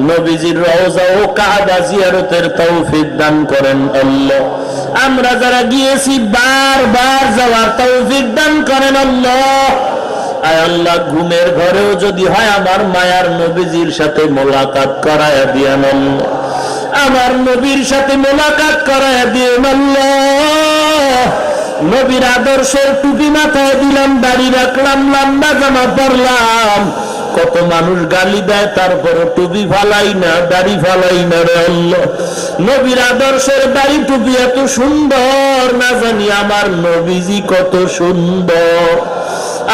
নবীজির রওজা ও কাবা জিয়ারতের তৌফিক দান করেন আল্লাহ। আমরা যারা গিয়েছি বারবার যাওয়ার তৌফিক দান করেন আল্লাহ। আয় আল্লাহ, ঘুমের ঘরেও যদি হয় আমার মায়ার নবীজির সাথে মোলাকাত করায় দিয়েন আল্লাহ। আমার নবীর সাথে মোলাকাত করায় দিয়েন আল্লাহ। নবীর আদর্শের টুপি মাথায় দিলাম, দাড়ি রাখলাম, লম্বা জামা পরলাম। কত মানুষ গালি দেয়, তারপর টুপি ফালাই না, দাড়ি ফালাই না রে আল্লাহ। নবীর আদর্শের দাড়ি টুপি এত সুন্দর, না জানি আমার নবীজি কত সুন্দর।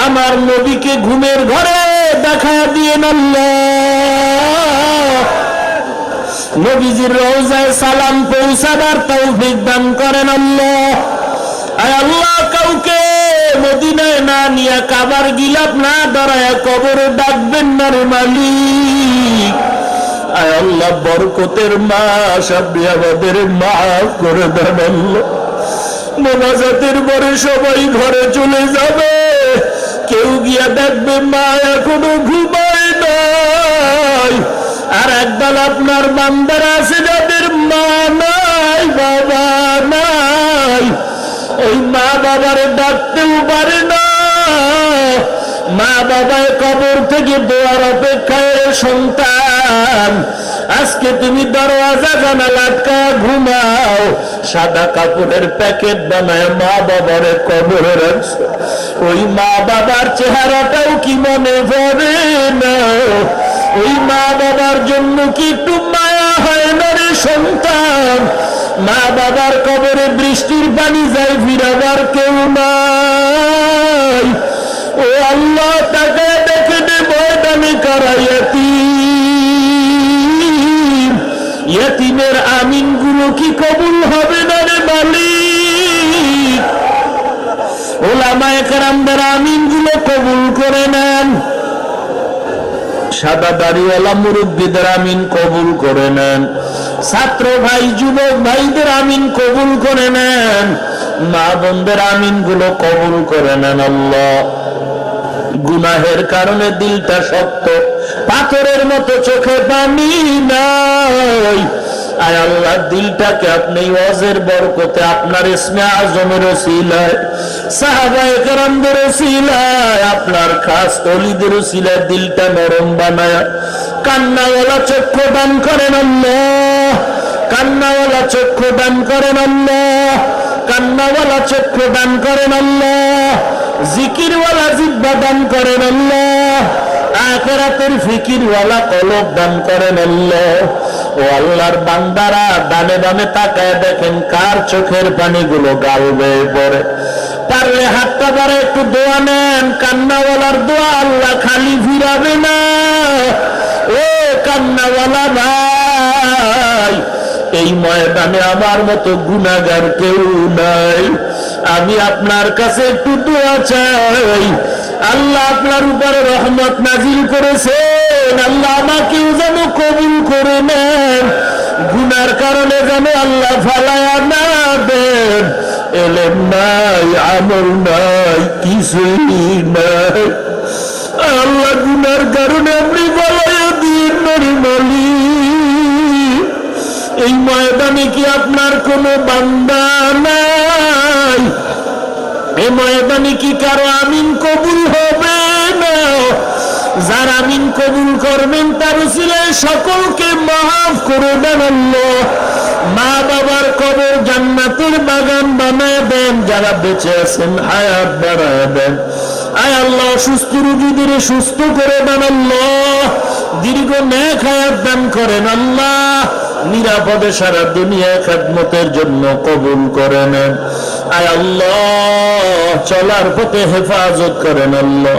আমার নবীকে ঘুমের ঘরে দেখা দিয়েন আল্লাহ। নবীজির রওজায় সালাম পৌঁছাবার তৌফিক দান করেন আল্লাহ। আয় আল্লাহ, কাউকে মদিনায় না নিয়ে কাবার গিলাপ না দাঁড়ায় কবরে ডাকবেন না রে মালিক। আয় আল্লাহ, বরকতের মাস আপনি আমাদের মাফ করে দেন আল্লাহ। মোনাজাতের পরে সবাই ঘরে চলে যাবে, কেউ গিয়া দেখবে মা এখনো ঘুমায় নাই। আর একদল আপনার বান্দারা আছে যাদের মা নাই, বাবা নাই। ওই মা বাবারে ডাকতেও পারে না। মা বাবায় কবর থেকে দোয়ার অপেক্ষায় সন্তান। আজকে তুমি দরওয়াজা জানালা আটকা ঘুমাও, সাদা কাপড়ের প্যাকেট বানায় মা বাবারে কবরে রাখছো। ওই মা বাবার চেহারাটাও কি মনে পড়ে না? ওই মা বাবার জন্য কি একটু মায়া হয় না রে সন্তান? মা বাবার কবরে বৃষ্টির পানি যায়, ফিরাবার কেউ নাই। ও আল্লাহ, তাকে দেখে দে ময়দানে কারা ইয়াতীম। ইয়াতীমের আমিন গুলো কি কবুল হবে না রে মালিক? ওলামায়ে কেরামদের আমিন গুলো কবুল করে নেন। সাদা দাড়িওয়ালা মুরব্বীদের আমিন কবুল করে নেন। ছাত্র ভাই, যুবক ভাইদের আমিন কবুল করে নেন। মা বোনদের আমিন গুলো কবুল করে নেন আল্লাহ। গুনাহের কারণে দিলটা শক্ত, পাথরের মতো, চোখে পানি নাই। আয় আল্লাহ, দিলটাকে আপনি ওয়াজের বরকতে, আপনার ইসমে আজমের ওসিলায়, সাহাবায়ে কেরামদের ওসিলায়, আপনার খাস ওলিদের ওসিলায় দিলটা নরম বানায়া কান্নাওয়ালা চক্ষু দান করেন আল্লাহ। কান্নাওয়ালা চক্ষু দান করেন আল্লাহ। কান্নাওয়ালা চক্ষু দান করেন আল্লাহ। জিকিরওয়ালা জিহ্বা দান করেন আল্লাহ। আখিরাতের ফিকিরওয়ালা কলব দান করেন আল্লাহ। ও আল্লাহর বান্দারা, ডানে বামে তাকায় দেখেন কার চোখের পানিগুলো গাল বেয়ে পড়ে। পারলে হাতটা বাড়ে একটু দোয়া নেন। কান্নাওয়ালার দোয়া আল্লাহ খালি ফিরাবে না। ও কান্নাওয়ালা ভাই, এই ময়দানে আমার মতো গুনাহগার কেউ নাই। আমি আপনার কাছে একটু দোয়া চাই। আল্লাহ আপনার উপরে রহমত নাজিল করেছেন, আল্লাহ আমাকেও যেন কবুল করে নেন। গুনার কারণে যেন আল্লাহ ফালায়া না দেন। এলেম নাই, আমল নাই, কিছুই নাই। আল্লাহ, গুনার কারণে আপনি ফালায়া দিন মালিক। এই ময়দানে কি আপনার কোনো বান্দা নাই? এই ময়দানে কি কারো আমিন কবুল হবে না? যারা আমিন কবুল করবেন তার উসিলায় সকলকে মাফ করে দেন আল্লাহ। মা বাবার কবর জান্নাতের বাগান বানায় দেন, যারা বেঁচে আছেন হায়াত বাড়ায় দেন। আয় আল্লাহ, সুস্থ রোগীদের সুস্থ করে দেন আল্লাহ, দীর্ঘ নেক হায়াত দান করেন আল্লাহ, নিরাপদে সারা দুনিয়া খেদমতের জন্য কবুল করে নেন। আয় আল্লাহ, চলার পথে হেফাজত করেন আল্লাহ,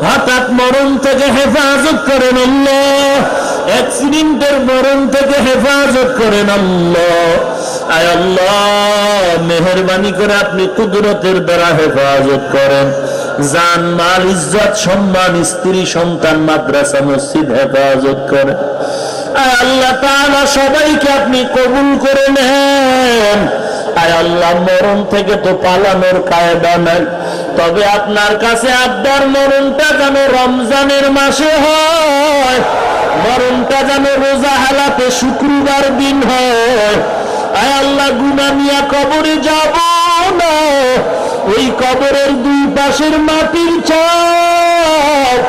হঠাৎ মরণ থেকে হেফাজত করেন আল্লাহ, অ্যাক্সিডেন্টের মরণ থেকে হেফাজত করেন আল্লাহ। আয় আল্লাহ, মেহেরবানি করে আপনি কুদরতের দ্বারা হেফাজত করেন। জান মাল ইজ্জত সম্মান স্ত্রী সন্তান মাদ্রাসা মসজিদ হেফাজত করেন। আয় আল্লাহ তাআলা, সবাইকে আপনি কবুল করে নেন। আয় আল্লাহ, মরণ থেকে তো পালানোর কায়দা নাই, তবে আপনার কাছে আবদার, মরণটা যেন রমজানের মাসে হয়, মরণটা যেন রোজা হালাতে শুক্রবার দিন হয়। আয় আল্লাহ, গুনাহ নিয়ে কবরে যাব না, ওই কবরের দুই পাশের মাটির চাপ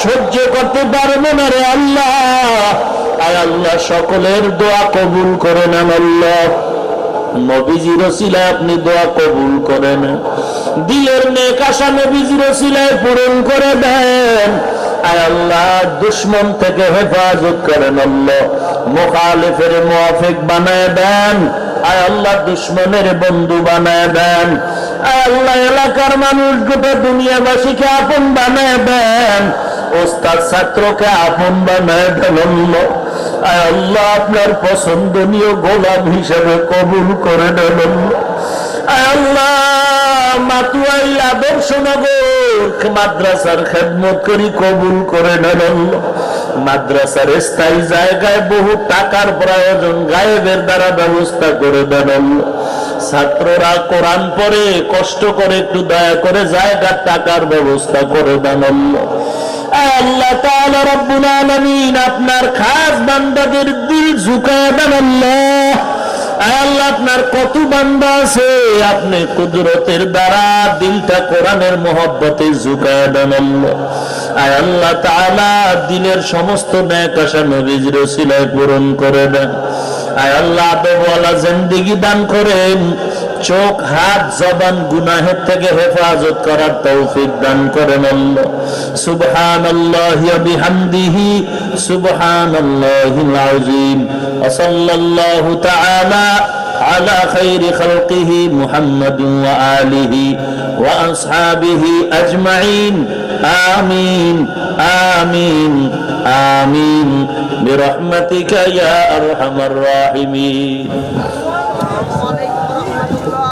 সহ্য করতে পারবো না রে আল্লাহ। আয় আল্লাহ, সকলের দোয়া কবুল করে নেন আল্লাহ, নবীজির ওসিলায় আপনি দোয়া কবুল করেন, দিলের নেক আশা নবীজির ওসিলায় পূরণ করে দেন। আয় আল্লাহ, দুশমন থেকে হেফাজত করেন আল্লাহ, মুখালিফের মুওয়াফিক বানায় দেন। আয় আল্লাহ, দুশমনের বন্ধু বানায় দেন। আয় আল্লাহ, এলাকার মানুষ গোটা দুনিয়াবাসীকে আপন বানায় দেন, ওস্তাদ ছাত্রকে আপন বানায় দেন আল্লাহ। আয় আল্লাহ, আপনার পছন্দনীয় গোলাম হিসেবে কবুল করে নেন আল্লাহ। আয় আল্লাহ, মাতুয়াইল আদর্শনগর মাদ্রাসার খেদমত করি কবুল করে নেন আল্লাহ। মাদ্রাসার স্থায়ী জায়গায় বহু টাকার প্রয়োজন, গায়েবের দ্বারা ব্যবস্থা করে দেন আল্লাহ। ছাত্ররা কোরআন পড়ে কষ্ট করে, একটু দয়া করে জায়গার টাকার ব্যবস্থা করে দেন আল্লাহ। আল্লাহ তাআলা রব্বুল আলামিন, আপনার খাস বান্দাদের দিল ঝুঁকায় দেন আল্লাহ। আল্লাহ, আপনার কত বান্দা আছে, আপনি কুদরতের দ্বারা দিলটা কোরআনের মহব্বতে ঝুঁকায় দেন আল্লাহ। আল্লাহ তাআলা, দিলের সমস্ত নেক আশা নবীজির ওসিলায় পূরণ করে দেন। আল্লাহ, আদবওয়ালা জিন্দেগি দান করেন, চোখ হাত জবান গুনাহের থেকে হেফাজত করার তৌফিক দান করেন আল্লাহ। সুবহানাল্লাহি ওয়া বিহামদিহি সুবহানাল্লাহিল আযীম। ওয়া সাল্লাল্লাহু তাআলা আলা খাইরি খালকিহি মুহাম্মাদিন ওয়া আলিহি ওয়া আসহাবিহি আজমাইন। আমিন আমিন আমিন বিরহমাতিকা ইয়া আরহামার রাহিমিন।